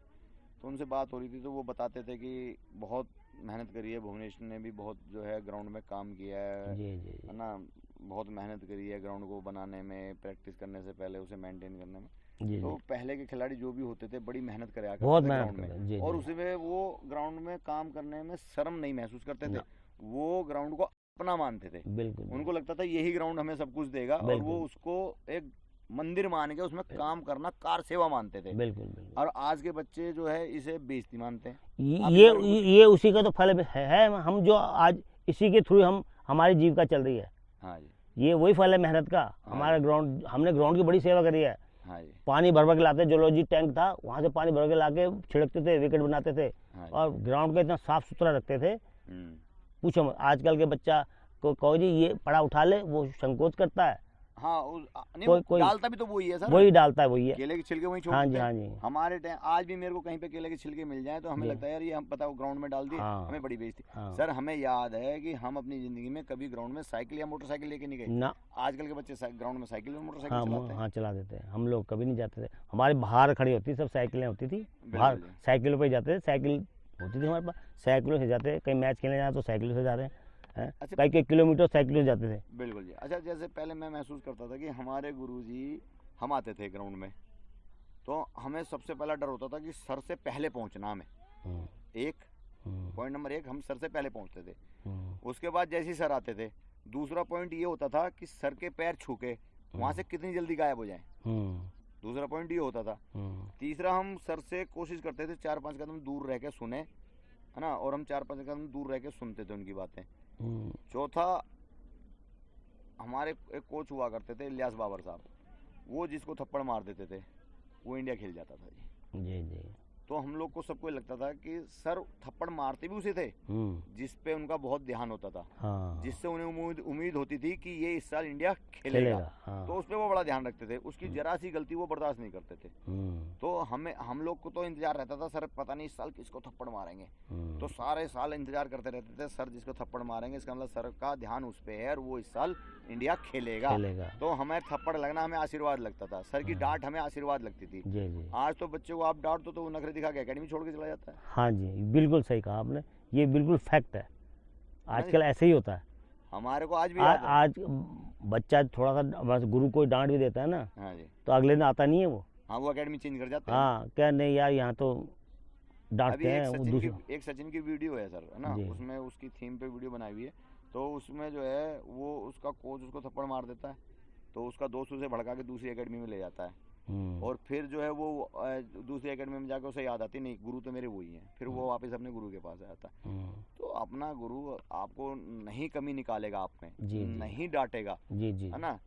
तो उनसे बात हो रही थी तो वो बताते थे कि बहुत मेहनत करी है भुवनेश्वर ने भी, बहुत जो है ग्राउंड में काम किया जी है ना, बहुत मेहनत करी है ग्राउंड को बनाने में, प्रैक्टिस करने से पहले उसे मेंटेन करने में। जी तो जी पहले के खिलाड़ी जो भी होते थे बड़ी मेहनत कराया बहुत करते थे मेहनत ग्राउंड करते, में, जी और जी उसमें वो ग्राउंड में काम करने में शर्म नहीं महसूस करते थे। ना। वो ग्राउंड को अपना मानते थे। बिल्कुल उनको लगता था यही ग्राउंड हमें सब कुछ देगा, और वो बिल्कुल। उसको एक मंदिर मान के उसमें काम करना कार सेवा मानते थे। बिल्कुल बिल्कुल। और आज के बच्चे जो है इसे बेइज्जती मानते हैं। आप ये इस बारे में ये उसी का तो फल है। हम जो आज इसी के थ्रू हमारी जीविका चल रही है, हाँ जी, ये वही फल है मेहनत का। हमारा ग्राउंड, हमने ग्राउंड की बड़ी सेवा करी है। हाँ जी, पानी भर भर के लाते, जोलॉजी टैंक था, वहाँ से पानी भर के लाके छिड़कते थे, विकेट बनाते थे, हाँ जी। और ग्राउंड को इतना साफ सुथरा रखते थे, हम्म, पूछो मत। आजकल के बच्चा को कहो जी ये पड़ा उठा ले, वो संकोच करता है, हाँ नहीं, कोई डालता भी तो वही है सर, वही डालता है, वही है। केले के छिलके वही छोड़ हाँ जी देते हाँ हैं। जी हमारे टाइम आज भी मेरे को कहीं पे केले के छिलके मिल जाए तो हमें जी। लगता है यार ये हम पता ग्राउंड में डाल दिए, हाँ। हमें बड़ी बेइज्जती। हाँ। सर हमें याद है कि हम अपनी जिंदगी में कभी ग्राउंड में साइकिल या मोटरसाइकिल लेके नहीं गए। ना। आजकल के बच्चे ग्राउंड में साइकिल और मोटरसाइकिल हाँ चलाते हैं। हाँ, चला देते हैं। हम लोग कभी नहीं जाते थे, हमारे बाहर खड़ी होती सब साइकिलें होती थी, बाहर बिल्कुल जी। साइकिलों पर ही जाते थे, साइकिल होती थी हमारे पास, साइकिलों से जाते, कहीं मैच खेलने जाए तो साइकिलों से जा रहे हैं, अच्छा। कई किलोमीटर साइकिलों से जाते थे। बिल्कुल जी। अच्छा, जैसे पहले मैं महसूस करता था कि हमारे गुरुजी, हम आते थे ग्राउंड में तो हमें सबसे पहला डर होता था कि सर से पहले पहुंचना हमें। एक पॉइंट नंबर 1, हम सर से पहले पहुंचते थे। उसके बाद जैसे ही सर आते थे, दूसरा पॉइंट ये होता था कि सर के पैर छू के वहां से कितनी जल्दी गायब हो जाए, दूसरा पॉइंट ये होता था। तीसरा, हम सर से कोशिश करते थे 4-5 कदम दूर रह के सुने, है ना, और हम 4-5 कदम दूर रह के सुनते थे उनकी बातें। चौथा, हमारे एक कोच हुआ करते थे इलियास बाबर साहब, वो जिसको थप्पड़ मार देते थे वो इंडिया खेल जाता था जी। जी जी। तो हम लोग को सबको लगता था कि सर थप्पड़ मारते भी उसे थे जिस पे उनका बहुत ध्यान होता था, हाँ। जिससे उन्हें उम्मीद होती थी कि ये इस साल इंडिया खेलेगा। खेलेगा, हाँ। तो उस पे वो बड़ा ध्यान रखते थे, उसकी जरा सी गलती वो बर्दाश्त नहीं करते थे। तो हम लोग को तो इंतजार रहता था, सर पता नहीं इस साल किसको थप्पड़ मारेंगे। तो सारे साल इंतजार करते रहते थे, सर जिसको थप्पड़ मारेंगे इसका मतलब सर का ध्यान उस पे है और वो इस साल इंडिया खेलेगा। तो हमें थप्पड़ लगना हमें आशीर्वाद लगता था, सर की डांट हमें आशीर्वाद लगती थी। जी जी। आज तो बच्चों को आप डांट दो तो वो नखरे दिखा के अकेडमी छोड़ के चला जाता है। हाँ जी, बिल्कुल सही कहा आपने, ये बिल्कुल फैक्ट है, आजकल ऐसे ही होता है। हमारे को आज भी याद है। आज बच्चा थोड़ा सा बस गुरु को डांट भी देता है ना, हाँ जी, तो अगले दिन आता नहीं है वो। हाँ, वो अकेडमी चेंज कर जाते हैं। हाँ, क्या नहीं यार, यहाँ तो डांटते अभी हैं वो दूसरे। एक सचिन की वीडियो है सर, है ना, जी। उसमें उसकी थीम पे वीडियो बनाई हुई है। तो उसमें जो है वो उसका कोच उसको थप्पड़ मार देता है, तो उसका दोस्त उसे भड़का के दूसरी एकेडमी में ले जाता है। और फिर जो है वो दूसरी एकेडमी में जाकर उसे याद आती नहीं, गुरु तो मेरे वही हैं, फिर वो वापस अपने गुरु के पास आ जाता है। तो अपना गुरु आपको नहीं कमी निकालेगा आप में, जी, जी। नहीं डांटेगा, जी जी है ना।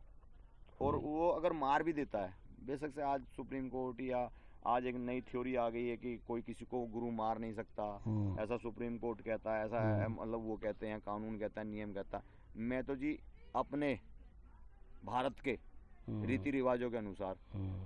और वो अगर मार भी देता है, बेशक से आज सुप्रीम कोर्ट या आज एक नई थ्योरी आ गई है कि कोई किसी को गुरु मार नहीं सकता, ऐसा सुप्रीम कोर्ट कहता है, ऐसा है, मतलब वो कहते हैं, कानून कहता है, नियम कहता है। मैं तो जी अपने भारत के रीति रिवाजों के अनुसार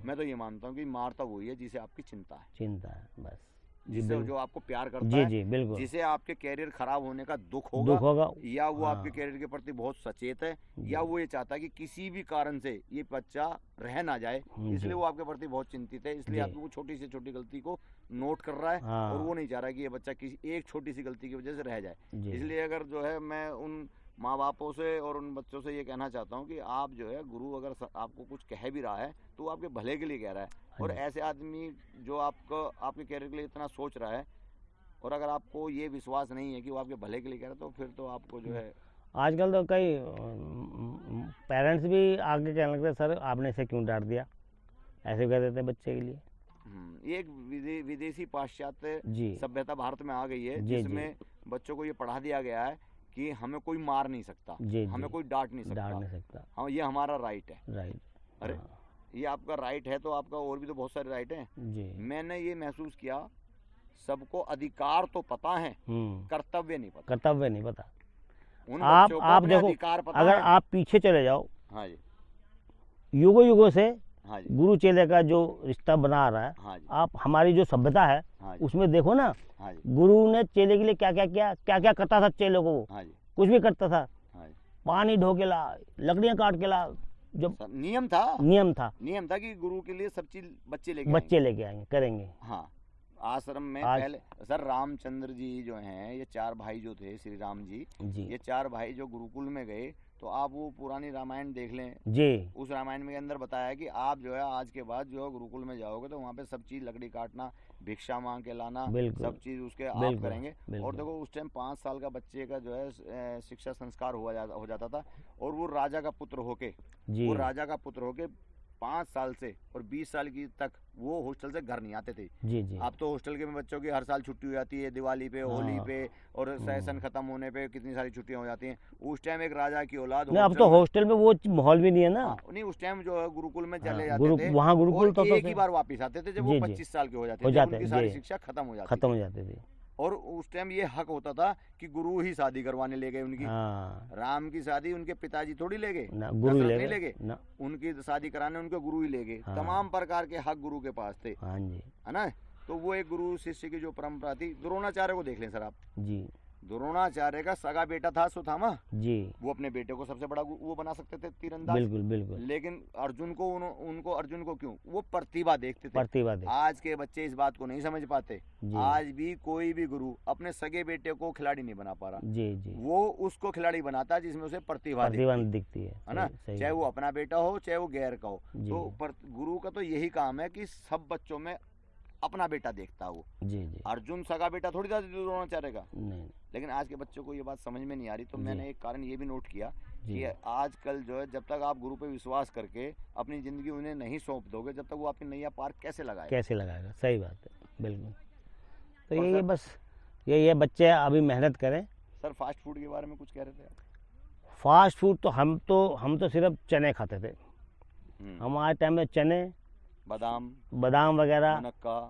मैं तो ये मानता हूँ कि मारता वही है जिसे आपकी चिंता है, चिंता है बस। जिससे जो आपको प्यार करता जी है, जी बिल्कुल। जिसे आपके कैरियर खराब होने का दुख दुख होगा, या वो हाँ। आपके कैरियर के प्रति बहुत सचेत है, या वो ये चाहता है कि किसी भी कारण से ये बच्चा रह ना जाए, इसलिए वो आपके प्रति बहुत चिंतित है, इसलिए आपकी वो छोटी से छोटी गलती को नोट कर रहा है। हाँ। और वो नहीं चाह रहा कि ये बच्चा किसी एक छोटी सी गलती की वजह से रह जाए। जी। इसलिए अगर जो है मैं उन माँ बापों से और उन बच्चों से ये कहना चाहता हूँ कि आप जो है गुरु अगर आपको कुछ कह भी रहा है तो वो आपके भले के लिए कह रहा है। और ऐसे आदमी जो आपके कैरियर के लिए इतना सोच रहा है, और अगर आपको ये विश्वास नहीं है कि वो आपके भले के लिए कह रहा है, तो फिर तो आपको जो है आजकल तो कई पेरेंट्स भी आगे कहने लगते हैं, सर आपने इसे क्यों डांट दिया, ऐसे कह देते हैं बच्चे के लिए। ये एक विदेशी पाश्चात्य जी। सभ्यता भारत में आ गई है, जी, जिसमें बच्चों को ये पढ़ा दिया गया है कि हमें कोई मार नहीं सकता, जी, हमें जी। कोई डांट नहीं सकता, हाँ ये हमारा राइट है। राइट। अरे ये आपका राइट है, तो आपका और भी तो बहुत सारे राइट हैं। जी। मैंने ये महसूस किया, सबको अधिकार तो पता है, कर्तव्य नहीं पता। कर्तव्य नहीं पता। उन आप बच्चों को अपने देखो, अधिकार पता अगर है। आप पीछे चले जाओ, हाँ जी, युगों युगों से हाँ जी, गुरु चेले का जो रिश्ता बना आ रहा है, हाँ जी, आप हमारी जो सभ्यता है, हाँ जी, उसमें देखो ना, हाँ जी, गुरु ने चेले के लिए क्या क्या किया, क्या क्या करता था चेले को, वो हाँ जी, कुछ भी करता था, हाँ जी। पानी ढो के ला, लकड़ियां काट के ला, जब नियम था कि गुरु के लिए सब चीज बच्चे लेके आएंगे करेंगे। हाँ, आश्रम में पहले सर रामचंद्र जी जो हैं, ये 4 भाई जो थे, श्री राम जी, ये 4 भाई जो गुरुकुल में गए, तो आप वो पुरानी रामायण देख लें जी। उस रामायण में अंदर बताया कि आप जो है आज के बाद जो गुरुकुल में जाओगे तो वहाँ पे सब चीज लकड़ी काटना, भिक्षा मांग के लाना, सब चीज उसके आप करेंगे। और देखो उस टाइम 5 साल का बच्चे का जो है शिक्षा संस्कार हो जाता था, और वो राजा का पुत्र होके 5 साल से और 20 साल की तक वो हॉस्टल से घर नहीं आते थे। जी। अब तो हॉस्टल के में बच्चों की हर साल छुट्टी हो जाती है, दिवाली पे, होली पे, और सेशन खत्म होने पे कितनी सारी छुट्टियां हो जाती हैं। उस टाइम एक राजा की औलाद, अब तो हॉस्टल में वो माहौल भी नहीं है ना। नहीं, उस टाइम जो है गुरुकुल में चले जाते थे, वहाँ गुरुकुल तो एक ही बार वापिस आते थे जब वो 25 साल के हो जाते थे, उनकी सारी शिक्षा खत्म हो जाती थी। और उस टाइम ये हक होता था कि गुरु ही शादी करवाने ले गए उनकी। राम की शादी उनके पिताजी थोड़ी ले गए, गुरु नहीं ले गए, उनकी शादी कराने उनके गुरु ही ले गए। तमाम प्रकार के हक गुरु के पास थे, है ना। तो वो एक गुरु शिष्य की जो परंपरा थी, द्रोणाचार्य को देख लें सर आप जी। द्रोणाचार्य का सगा बेटा था सुथामा जी, वो अपने बेटे को सबसे बड़ा वो बना सकते थे तीरंदाज, बिल्कुल। लेकिन अर्जुन को क्यों, वो प्रतिभा देखते थे। आज के बच्चे इस बात को नहीं समझ पाते। आज भी कोई भी गुरु अपने सगे बेटे को खिलाड़ी नहीं बना पा रहा जी। वो उसको खिलाड़ी बनाता है जिसमें उसे प्रतिभा दिखती है ना, चाहे वो अपना बेटा हो चाहे वो गैर का हो। तो गुरु का तो यही काम है कि सब बच्चों में अपना बेटा देखता वो जी। अर्जुन सगा बेटा थोड़ी था द्रोणाचार्य का, नहीं। लेकिन आज के बच्चों को ये बात समझ में नहीं आ रही। तो मैंने एक कारण ये भी नोट किया कि आजकल जो है, जब तक आप गुरु पे विश्वास करके अपनी जिंदगी उन्हें नहीं सौंप दोगे, जब तक वो आपकी नैया पार कैसे लगाएगा। सही बात है, बिल्कुल। तो ये बस ये बच्चे अभी मेहनत करें। सर फास्ट फूड के बारे में कुछ कह रहे थे आप? फास्ट फूड तो हम तो सिर्फ चने खाते थे। हमारे टाइम में चने, बादाम वगैरह,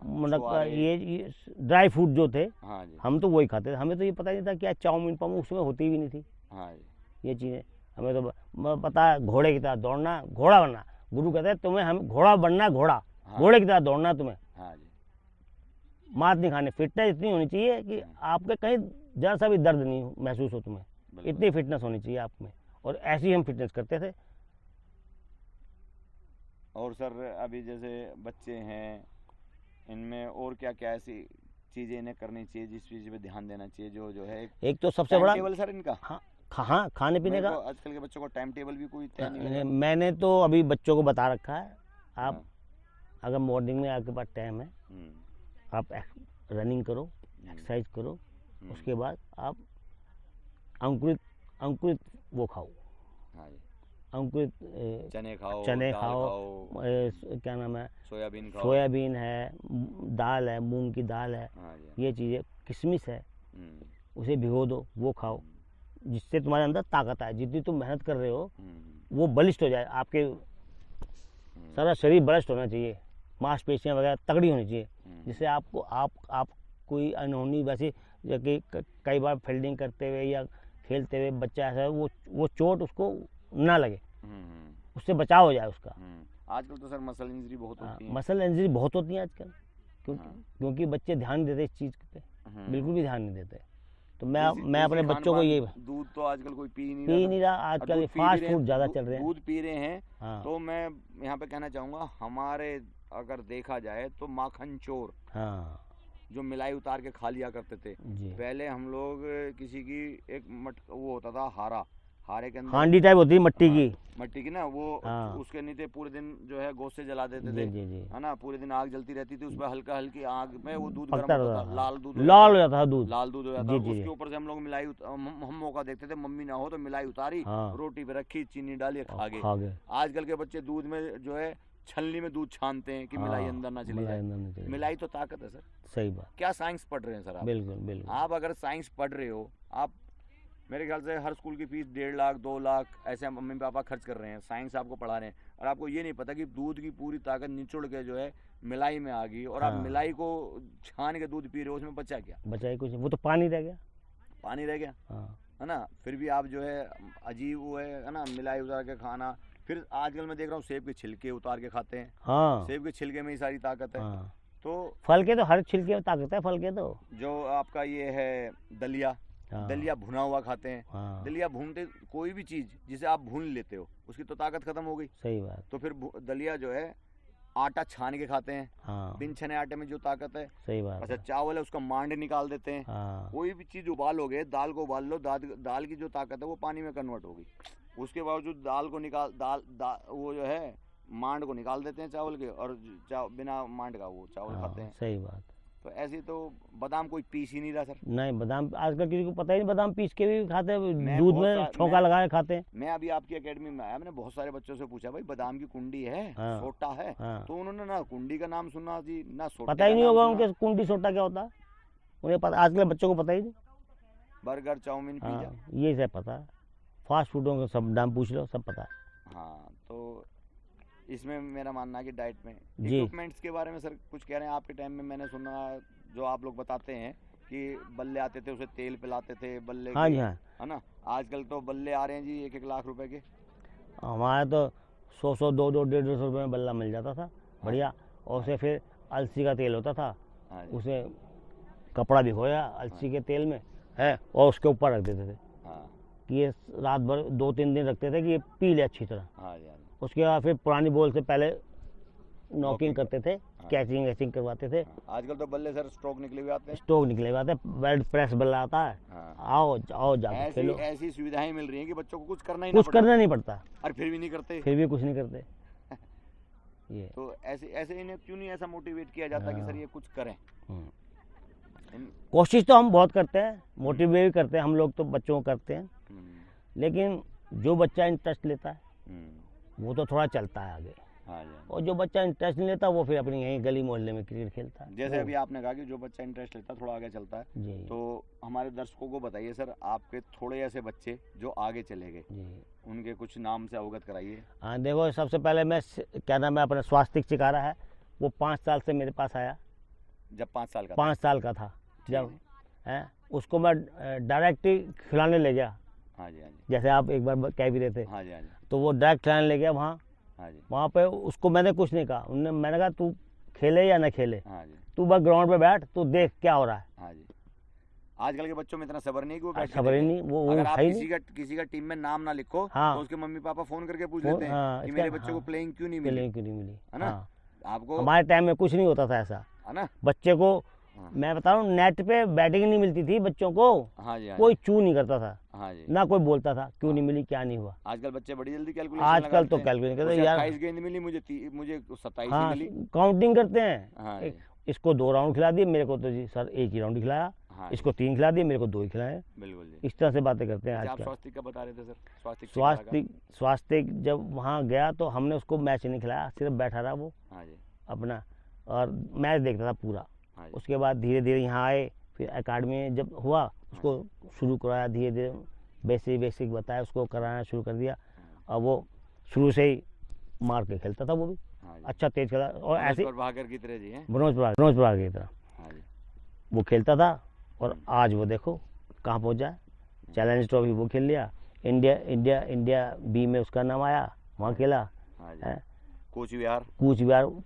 मुनक्का, ये ड्राई फ्रूट जो थे, हाँ जी। हम तो वही खाते थे। हमें तो ये पता नहीं था क्या चाउमीन पाउमीन उसमें होती भी नहीं थी। हाँ जी। ये चीज़ें हमें तो पता है, घोड़े की तरह दौड़ना, घोड़ा बनना। गुरु कहते हैं तुम्हें हम घोड़ा बनना, घोड़े की तरह दौड़ना तुम्हें। हाँ जी। मात नहीं खाने, फिटनेस इतनी होनी चाहिए कि आपके कहीं जरा सा भी दर्द नहीं महसूस हो तुम्हें, इतनी फिटनेस होनी चाहिए आप में। और ऐसी हम फिटनेस करते थे। और सर अभी जैसे बच्चे हैं, इनमें और क्या क्या ऐसी चीज़ें इन्हें करनी चाहिए, जिस चीज़ पे ध्यान देना चाहिए, जो है एक तो सबसे बड़ा टेबल सर इनका। हाँ, खाने पीने का आजकल के बच्चों को टाइम टेबल भी कोई तय नहीं है। मैंने तो अभी बच्चों को बता रखा है, आप अगर मॉर्निंग में आपके पास टाइम है, आप रनिंग करो, एक्सरसाइज करो, उसके बाद आप अंकुरित वो खाओ, हाँ जी, अंकुरित चने खाओ, चने दाल खाओ, क्या नाम है, सोयाबीन खाओ, सोयाबीन है, दाल है, मूंग की दाल है, हाँ जी, ये चीज़ें, किशमिश है, हम्म, उसे भिगो दो, वो खाओ, जिससे तुम्हारे अंदर ताकत आए। जितनी तुम मेहनत कर रहे हो वो बलिष्ठ हो जाए, आपके सारा शरीर बलिष्ठ होना चाहिए, मांसपेशियां वगैरह तगड़ी होनी चाहिए, जिससे आपको आप कोई अनहोनी वैसे जो कि कई बार फील्डिंग करते हुए या खेलते हुए बच्चा ऐसा वो चोट उसको ना लगे, उससे बचाव हो जाए उसका। आजकल तो सर मसल इंजरी बहुत होती है, मसल इंजरी बहुत होती है आजकल, क्योंकि बच्चे ध्यान नहीं देते इस चीज़ पे, बिल्कुल भी ध्यान नहीं देते। तो मैं अपने बच्चों को ये, दूध तो आजकल कोई पी नहीं रहा, आजकल फास्ट फूड ज़्यादा चल रहे हैं, दूध पी रहे हैं। हाँ। तो मैं यहाँ पे कहना चाहूँगा, हमारे अगर देखा जाए तो माखन चोर, हाँ, जो मिलाई उतार के खा लिया करते थे जी, पहले, हम लोग किसी की एक वो होता था हारे के अंदर हांडी टाइप होती है मिट्टी की, मट्टी की ना, वो हाँ। उसके नीचे पूरे दिन जो है गोश्त से जला देते जी थे, जी जी, है ना, पूरे दिन आग जलती रहती थी, उस पर हल्का हल्की आग में वो दूध गर्म पकता होता रहता था, था, लाल दूध लाल हो जाता था दूध, लाल दूध हो जाता जी था। जी उसके जी, ऊपर से हम लोग मिलाई हम मौका देखते थे, मम्मी ना हो तो मिलाई उतारी, हाँ, रोटी पे रखी, चीनी डाली, खा गए। खा गए, आजकल के बच्चे दूध में जो है छलनी में दूध छानते हैं कि मिलाई हाँ, अंदर ना चली मिलाई जाए। अंदर नहीं चली मिलाई तो ताकत है सर। सही बात, क्या साइंस पढ़ रहे हैं सर आप? बिल्कुल बिल्कुल, आप अगर साइंस पढ़ रहे हो, आप मेरे ख्याल से हर स्कूल की फीस 1.5 लाख 2 लाख ऐसे मम्मी पापा खर्च कर रहे हैं, साइंस आपको पढ़ा रहे हैं, और आपको ये नहीं पता कि दूध की पूरी ताकत निचोड़ के जो है मिलाई में आ गई, और आप हाँ। मिलाई को छान के दूध पी रहे हो, उसमें बचा क्या? बचा ही कुछ नहीं, वो तो पानी रह गया, पानी रह गया, हाँ, है ना। फिर भी आप जो है अजीब वो है ना, मिलाई उतार के खाना। फिर आजकल मैं देख रहा हूँ सेब के छिलके उतार के खाते हैं, हाँ, सेब के छिलके में ही सारी ताकत है। हाँ, तो फल के तो हर छिलके में ताकत है, फल के तो, जो आपका ये है दलिया, हाँ, दलिया भुना हुआ खाते हैं, हाँ, दलिया भूनते, कोई भी चीज़ जिसे आप भून लेते हो उसकी तो ताकत खत्म हो गई। सही बात, तो फिर दलिया जो है आटा छान के खाते हैं, हाँ, बिन छने आटे में जो ताकत है। सही बात अच्छा, है, चावल है उसका मांड निकाल देते हैं। हाँ, कोई भी चीज़ उबालोगे, दाल को उबाल लो, दाल की जो ताकत है वो पानी में कन्वर्ट होगी, उसके बावजूद दाल को निकाल वो जो है मांड को निकाल देते हैं चावल के, और बिना मांड का वो चावल खाते हाँ, हैं। सही बात, तो ऐसे तो बादाम कोई पीस ही नहीं रहा सर। नहीं बादाम आजकल किसी को पता ही नहीं, बादाम पीस के भी खाते हैं, मैं दूध बहुत में छौंका लगा के खाते हैं, मैं अभी आपकी एकेडमी में आया, मैंने बहुत सारे बच्चों से पूछा, भाई बादाम की कुंडी है, हाँ, सोटा है, हाँ, तो उन्होंने ना कुंडी का नाम सुना जी, ना सोटे पता ही का नहीं नाम होगा सुना। उनके कुंडी सोटा क्या होता है, उन्हें पता, आजकल के बच्चों को पता ही नहीं, बर्गर, चाउमीन, पिज्जा, हाँ, ये सब पता है, फास्ट फूडों का सब नाम पूछ लो, सब पता है, हाँ। तो इसमें मेरा मानना है कि डाइट में जी, इक्विपमेंट्स के बारे में सर कुछ कह रहे हैं। आपके टाइम में मैंने सुना, जो आप लोग बताते हैं कि बल्ले आते थे, उसे तेल पिलाते थे बल्ले हाँ के, जी, हाँ, है ना। आजकल तो बल्ले आ रहे हैं जी 1-1 लाख रुपए के। हमारे तो 100 200 150 रुपये में बल्ला मिल जाता था, बढ़िया, और उसे फिर अलसी का तेल होता था, हाँ जी, उसे कपड़ा भिगोया अलसी के तेल में है, और उसके ऊपर रख देते थे हाँ, कि ये रात भर 2-3 दिन रखते थे कि ये पी ले अच्छी तरह। हाँ जी, हाँ जी। उसके बाद फिर पुरानी बॉल से पहले नॉकिंग नॉकिंग करते थे, हाँ। कैचिंग वैचिंग करवाते थे, हाँ, आजकल तो बल्ले सर स्ट्रोक निकले हुए आते हैं। स्टोक निकले हुए आते, बेड प्रेस बल्ला आता है, हाँ। आओ आओ जाके ऐसी खेलो, ऐसी सुविधाएं मिल रही हैं कि बच्चों को कुछ करना ही ना कुछ पड़े, करना नहीं पड़ता, और फिर भी नहीं करते। फिर भी कुछ नहीं करते ये, तो ऐसे ऐसे इन्हें क्यों नहीं ऐसा मोटिवेट किया जाता कि सर ये कुछ करें? हम्म। इन- कोशिश तो हम बहुत करते हैं, मोटिवेट भी करते हैं हम लोग, तो बच्चों को करते हैं, लेकिन जो बच्चा इंटरेस्ट लेता है वो तो थोड़ा चलता है आगे, हाँ जी, हाँ और जो बच्चा इंटरेस्ट नहीं लेता वो फिर अपनी यहीं गली मोहल्ले में क्रिकेट खेलता है। जी। जैसे अभी आपने कहा कि जो बच्चा इंटरेस्ट लेता है थोड़ा आगे चलता है, जी तो हमारे दर्शकों को बताइए सर, आपके थोड़े ऐसे बच्चे जो आगे चले गए, जी, उनके कुछ नाम से अवगत कराइए। हाँ देखो, सबसे पहले मैं क्या नाम है, अपना स्वास्तिक चिकारा है, वो 5 साल से मेरे पास आया, जब 5 साल का 5 साल का था जब, जी। है उसको मैं डायरेक्ट ही खिलाने ले गया, हाँ जी, हाँ जी, जैसे आप एक बार कह भी रहे थे, हाँ जी, हाँ जी, तो वो डायरेक्ट खिलाने ले गया वहाँ, हाँ जी, वहाँ पे उसको मैंने कुछ नहीं कहा, मैंने कहा तू खेले या ना खेले, हाँ जी, तू बस ग्राउंड पे बैठ, तू देख क्या हो रहा है, हाँ जी। आजकल के बच्चों में इतना सब्र नहीं कि वो बैठ के खबर ही देखें। नहीं, वो अगर आप है ही नहीं, किसी का टीम में नाम ना लिखो, हाँ। तो उसके मम्मी पापा फोन करके पूछ वो- लेते हैं हाँ, कि इसका- मेरे बच्चे को हाँ। प्लेइंग क्यों नहीं मिली, प्लेइंग क्यों नहीं मिली, है ना। हाँ, आपको, हमारे टाइम में कुछ नहीं होता था ऐसा, है ना। बच्चे को हाँ। मैं बता रहा हूँ, नेट पे बैटिंग नहीं मिलती थी बच्चों को, हाँ जी, हाँ कोई चू नहीं करता था, जी, हाँ जी। ना कोई बोलता था क्यों नहीं मिली, क्या नहीं हुआ। आजकल बच्चे बड़ी जल्दी कैलकुलेशन आजकल तो कैलकुलेट करते हैं यार, 28 गेंद मिली, मुझे 27 हाँ मिली, काउंटिंग करते हैं, हाँ जी, इसको 2 राउंड खिला दिए, मेरे को तो जी सर 1 ही राउंड खिलाया। हाँ इसको 3 खिला दिए, मेरे को 2 ही खिलाए। बिल्कुल जी। इस तरह से बातें करते हैं अच्छा, आप आजकल। स्वास्तिक का बता रहे थे सर, स्वास्तिक स्वास्थ्य जब वहाँ गया तो हमने उसको मैच नहीं खिलाया, सिर्फ बैठा रहा वो हाँ जी। अपना, और मैच देखता था पूरा। हाँ जी। उसके बाद धीरे धीरे यहाँ आए, फिर अकेडमी में जब हुआ उसको शुरू कराया, धीरे धीरे बेसिक बताया, उसको कराना शुरू कर दिया। और वो शुरू से ही मार के खेलता था वो भी, हाँ जी। अच्छा तेज खेला। और ऐसे भागर की तरह जी हैं। मनोज पराग की तरह हाँ जी। वो खेलता था। और आज वो देखो कहाँ पहुँचा है, चैलेंज ट्रॉफी वो खेल लिया, इंडिया बी में उसका नाम आया, वहाँ खेला। हाँ जी। कूच विहार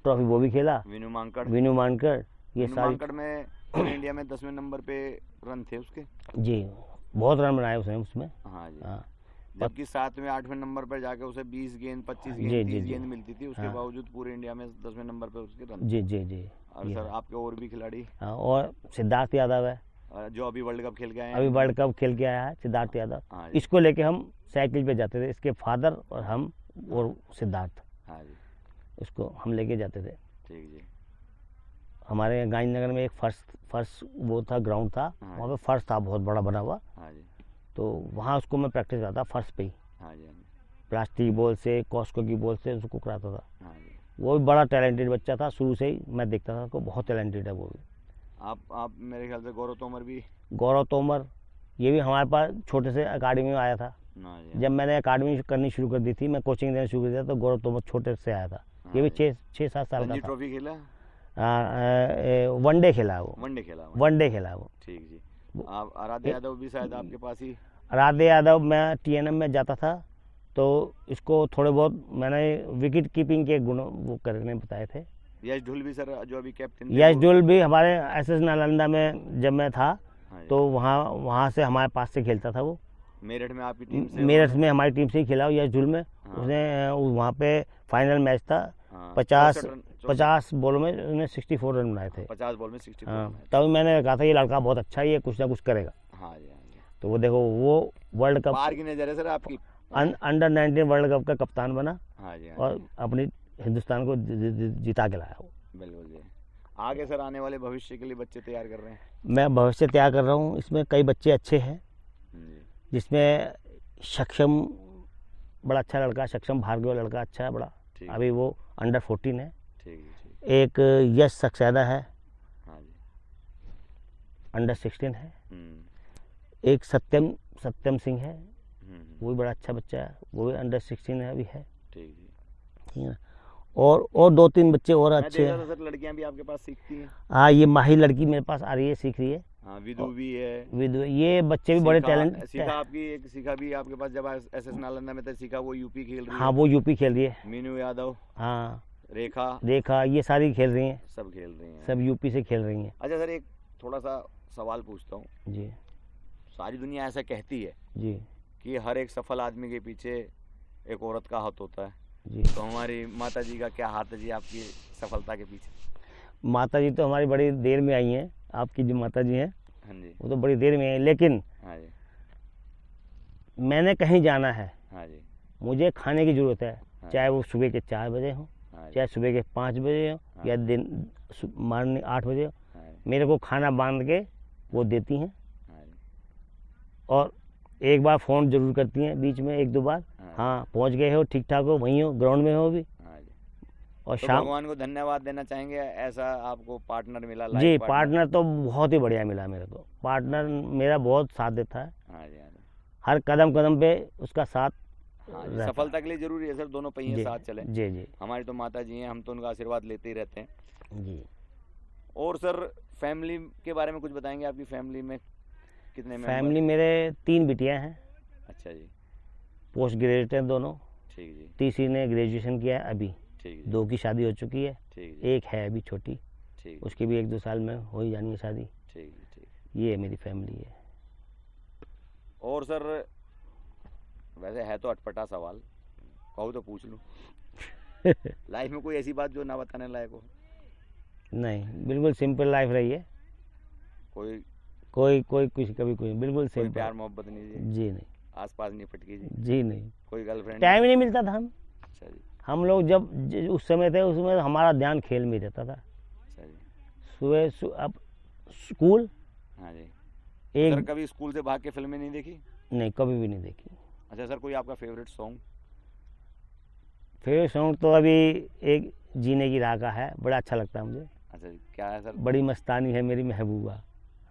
ट्रॉफी वो भी खेला, विनू मांकड़। ये सारी मांकड़ में पूरे इंडिया में 10वें नंबर पे रन थे उसके जी, बहुत रन बनाए उसने उसमें। हाँ जी। हाँ जबकि 7वें 8वें नंबर पर जाके उसे 20 गेंद 25 जी, गेंद जी, 30 जी। गेंद मिलती थी, उसके हाँ। बावजूद पूरे इंडिया में 10वें नंबर पे उसके रन। जी। और ये सर है। आपके और भी खिलाड़ी हाँ, और सिद्धार्थ यादव है, जो अभी वर्ल्ड कप खेल के आए हैं। अभी वर्ल्ड कप खेल के आया है सिद्धार्थ यादव। हाँ जी। इसको लेके हम साइकिल पे जाते थे, इसके फादर और हम और सिद्धार्थ, हाँ जी। इसको हम लेके जाते थे। ठीक जी। हमारे यहाँ गांधीनगर में एक फर्श वो था, ग्राउंड था, हाँ वहाँ पे फर्श था बहुत बड़ा बना हुआ। हाँ जी। तो वहाँ उसको मैं प्रैक्टिस कराता फर्श पे ही, हाँ जी। हाँ जी। प्लास्टिक बॉल से, कॉस्को की बॉल से उसको कराता था। हाँ जी। वो भी बड़ा टैलेंटेड बच्चा था, शुरू से ही मैं देखता था उसको, बहुत टैलेंटेड है वो भी। आप मेरे ख्याल से गौरव तोमर ये भी हमारे पास छोटे से अकाडमी में आया था। हाँ जी। जब मैंने अकाडमी करनी शुरू कर दी थी, मैं कोचिंग देना शुरू कर दिया, तो गौरव तोमर छोटे से आया था। ये भी 6-7 साल का रणजी था। ट्रॉफी खेला? वनडे खेला वो, वनडे खेला। वनडे खेला वो। ठीक जी। आप आराध्य यादव भी शायद आपके पास ही? राधे यादव, मैं TNM में जाता था तो इसको थोड़े बहुत मैंने विकेट कीपिंग के गुण वो करने बताए थे। यश ढुल भी सर जो अभी कैप्टन यश ढुल भी हमारे SS नालंदा में जब मैं था हाँ तो वहाँ से हमारे पास से खेलता था वो। मेरठ में आपकी टीम से? मेरठ में हमारी टीम से ही खेला यश ढुल में। उसने वहाँ पे फाइनल मैच था, 50 बॉलों में उसने 64 रन बनाए थे। 50 बॉल में 64। हाँ, तभी मैंने कहा था ये लड़का बहुत अच्छा है, ये कुछ ना कुछ करेगा। हाँ जी। हाँ जी। तो वो देखो वो वर्ल्ड कप बाहर की नजर है सर आपकी। अंडर 19 वर्ल्ड कप का कप्तान बना। हाँ जी। हाँ और अपनी हिंदुस्तान को जिता के लाया वो। बिल्कुल जी। आगे सर आने वाले भविष्य के लिए बच्चे तैयार कर रहे हैं? मैं भविष्य तैयार कर रहा हूँ, इसमें कई बच्चे अच्छे हैं, जी। जिसमें सक्षम बड़ा अच्छा लड़का, सक्षम भार्गव लड़का अच्छा है बड़ा, अभी वो अंडर 14 है। ठीक जी। एक यश सक्सेना है, हाँ जी, अंडर 16 है। एक सत्यम सिंह है, वो भी बड़ा अच्छा बच्चा है, वो भी अंडर 16 है अभी है। ठीक जी। ठीक है, और 2-3 बच्चे और अच्छे हैं। सर लड़कियां भी आपके पास सीखती हैं? हाँ, ये माही लड़की मेरे पास आ रही है, सीख रही है। हाँ, विदु भी है। विदु, ये बच्चे भी बड़े टैलेंट। सीखा भी आपके पास जब SS नालंदा में था, सीखा वो यूपी खेल रही है। हाँ, वो यूपी खेल रही है। मीनू यादव, हाँ, रेखा, ये सारी खेल रही हैं, सब खेल रही हैं, सब यूपी से खेल रही हैं। अच्छा सर, एक थोड़ा सा सवाल पूछता हूँ जी। सारी दुनिया ऐसा कहती है जी कि हर एक सफल आदमी के पीछे एक औरत का हाथ होता है जी। तो हमारी माता जी का क्या हाथ है जी आपकी सफलता के पीछे? माता जी तो हमारी बड़ी देर में आई हैं, आपकी जो माता जी हैं। हाँ जी। वो तो बड़ी देर में आई, लेकिन हाँ जी। मैंने कहीं जाना है। हाँ जी। मुझे खाने की ज़रूरत है। हाँ, चाहे वो सुबह के 4 बजे हो, चाहे सुबह के 5 बजे हो, या दिन मॉर्निंग 8 बजे हो, मेरे को खाना बांध के वो देती हैं। और एक बार फ़ोन जरूर करती हैं बीच में 1-2 बार, हाँ पहुंच गए हो, ठीक ठाक हो, वहीं हो, ग्राउंड में हो भी। और तो शाम भगवान को धन्यवाद देना चाहेंगे, ऐसा आपको पार्टनर मिला? जी, पार्टनर तो बहुत ही बढ़िया मिला मेरे को। पार्टनर मेरा बहुत साथ देता है। हाँ जी। हाँ जी। हर कदम पे उसका साथ। हाँ जी, सफलता के लिए जरूरी है सर दोनों पहिए साथ चले। जी जी। हमारी तो माता जी हैं, हम तो उनका आशीर्वाद लेते ही रहते हैं जी। और सर फैमिली के बारे में कुछ बताएंगे? आपकी फैमिली में कितने मेंबर? फैमिली मेरे 3 बिटियाँ हैं। अच्छा जी। पोस्ट ग्रेजुएट हैं दोनों। ठीक जी। तीसरी ने ग्रेजुएशन किया है अभी। ठीक जी। 2 की शादी हो चुकी है। ठीक। एक है अभी छोटी। ठीक। उसकी भी 1-2 साल में हो ही जानी है शादी। ठीक जी। ठीक। ये मेरी फैमिली है। और सर वैसे है तो अटपटा सवाल, कहूँ तो पूछ लूँ लाइफ में कोई ऐसी बात जो ना बताने लायक हो? नहीं, बिल्कुल सिंपल लाइफ रही है। कोई कुछ कभी कोई बिल्कुल सिंपल। कोई प्यार मोहब्बत नहीं? जी नहीं। आसपास नहीं पटकी जी नहीं। कोई गर्लफ्रेंड? टाइम ही नहीं मिलता था। अच्छा जी। हम लोग जब उस समय थे, उसमें हमारा ध्यान खेल में रहता था। अच्छा जी। अब स्कूल हाँ जी। एक सर कभी स्कूल से भाग के फिल्में नहीं देखी? नहीं, कभी भी नहीं देखी। अच्छा सर, कोई आपका फेवरेट सॉन्ग? फेवरेट सॉन्ग तो अभी एक जीने की राह का है, बड़ा अच्छा लगता है मुझे। अच्छा जी, क्या है सर? बड़ी मस्तानी है मेरी महबूबा,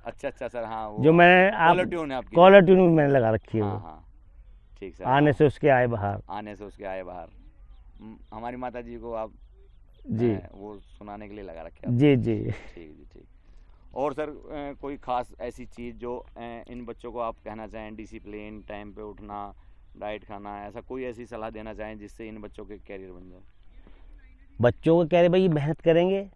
अच्छा अच्छा सर, हाँ वो जो मैंने कॉलर ट्यून है आपकी। कॉलर ट्यून में मैंने लगा रखी है हाँ वो। हाँ ठीक सर। आने हाँ, से उसके आए बाहर। आने से उसके आए बाहर। हमारी माता जी को आप जी वो सुनाने के लिए लगा रखे आप। जी जी। ठीक जी ठीक। और सर कोई ख़ास ऐसी चीज़ जो इन बच्चों को आप कहना चाहें, डिसिप्लिन, टाइम पे उठना, डाइट खाना, ऐसा कोई ऐसी सलाह देना चाहें जिससे इन बच्चों के कैरियर बन जाए? बच्चों को कह रहे भाई मेहनत करेंगे,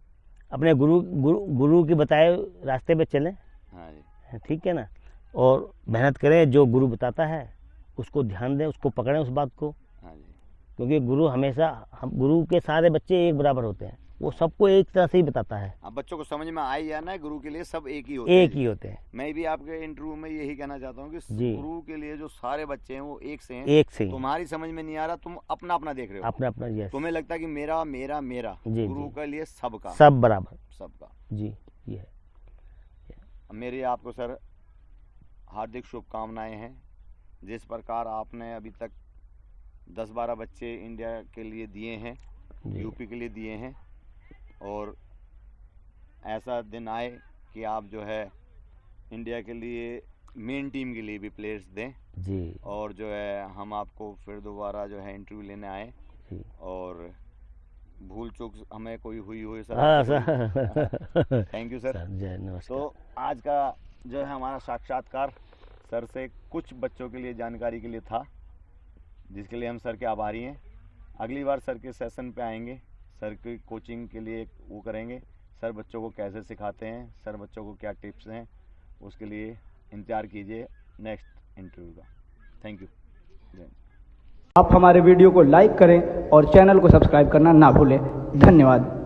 अपने गुरु के बताए रास्ते पे चलें, हाँ जी। ठीक है ना, और मेहनत करें, जो गुरु बताता है उसको ध्यान दें, उसको पकड़ें उस बात को, हाँ जी। क्योंकि गुरु हमेशा गुरु के सारे बच्चे एक बराबर होते हैं, वो सबको एक तरह से ही बताता है। अब बच्चों को समझ में आई या ना, गुरु के लिए सब एक ही होते हैं। एक ही होते हैं। मैं भी आपके इंटरव्यू में यही कहना चाहता हूँ कि जी। गुरु के लिए जो सारे बच्चे हैं वो एक से हैं। एक से ही। तुम्हारी समझ में नहीं आ रहा, तुम अपना अपना देख रहे हो, अपना अपना, यस। तुम्हें लगता है कि मेरा मेरा मेरा। जी, गुरु जी। के लिए सबका, सब बराबर। सबका। जी ये है। मेरी आपको सर हार्दिक शुभकामनाएं हैं। जिस प्रकार आपने अभी तक 10-12 बच्चे इंडिया के लिए दिए हैं, जी। यूपी के लिए दिए हैं, और ऐसा दिन आए कि आप जो है इंडिया के लिए मेन टीम के लिए भी प्लेयर्स दें, जी और जो है हम आपको फिर दोबारा जो है इंटरव्यू लेने आए, जी। और भूल चूक हमें कोई हुई हो सर। हाँ आपसे सर। कोई- थैंक यू सर। जय नमस्कार। तो आज का जो है हमारा साक्षात्कार सर से कुछ बच्चों के लिए जानकारी के लिए था, जिसके लिए हम सर के आभारी हैं। अगली बार सर के सेशन पे आएंगे, सर की कोचिंग के लिए वो करेंगे, सर बच्चों को कैसे सिखाते हैं, सर बच्चों को क्या टिप्स हैं, उसके लिए इंतज़ार कीजिए नेक्स्ट इंटरव्यू का। Thank you. आप हमारे वीडियो को लाइक करें और चैनल को सब्सक्राइब करना ना भूलें। धन्यवाद।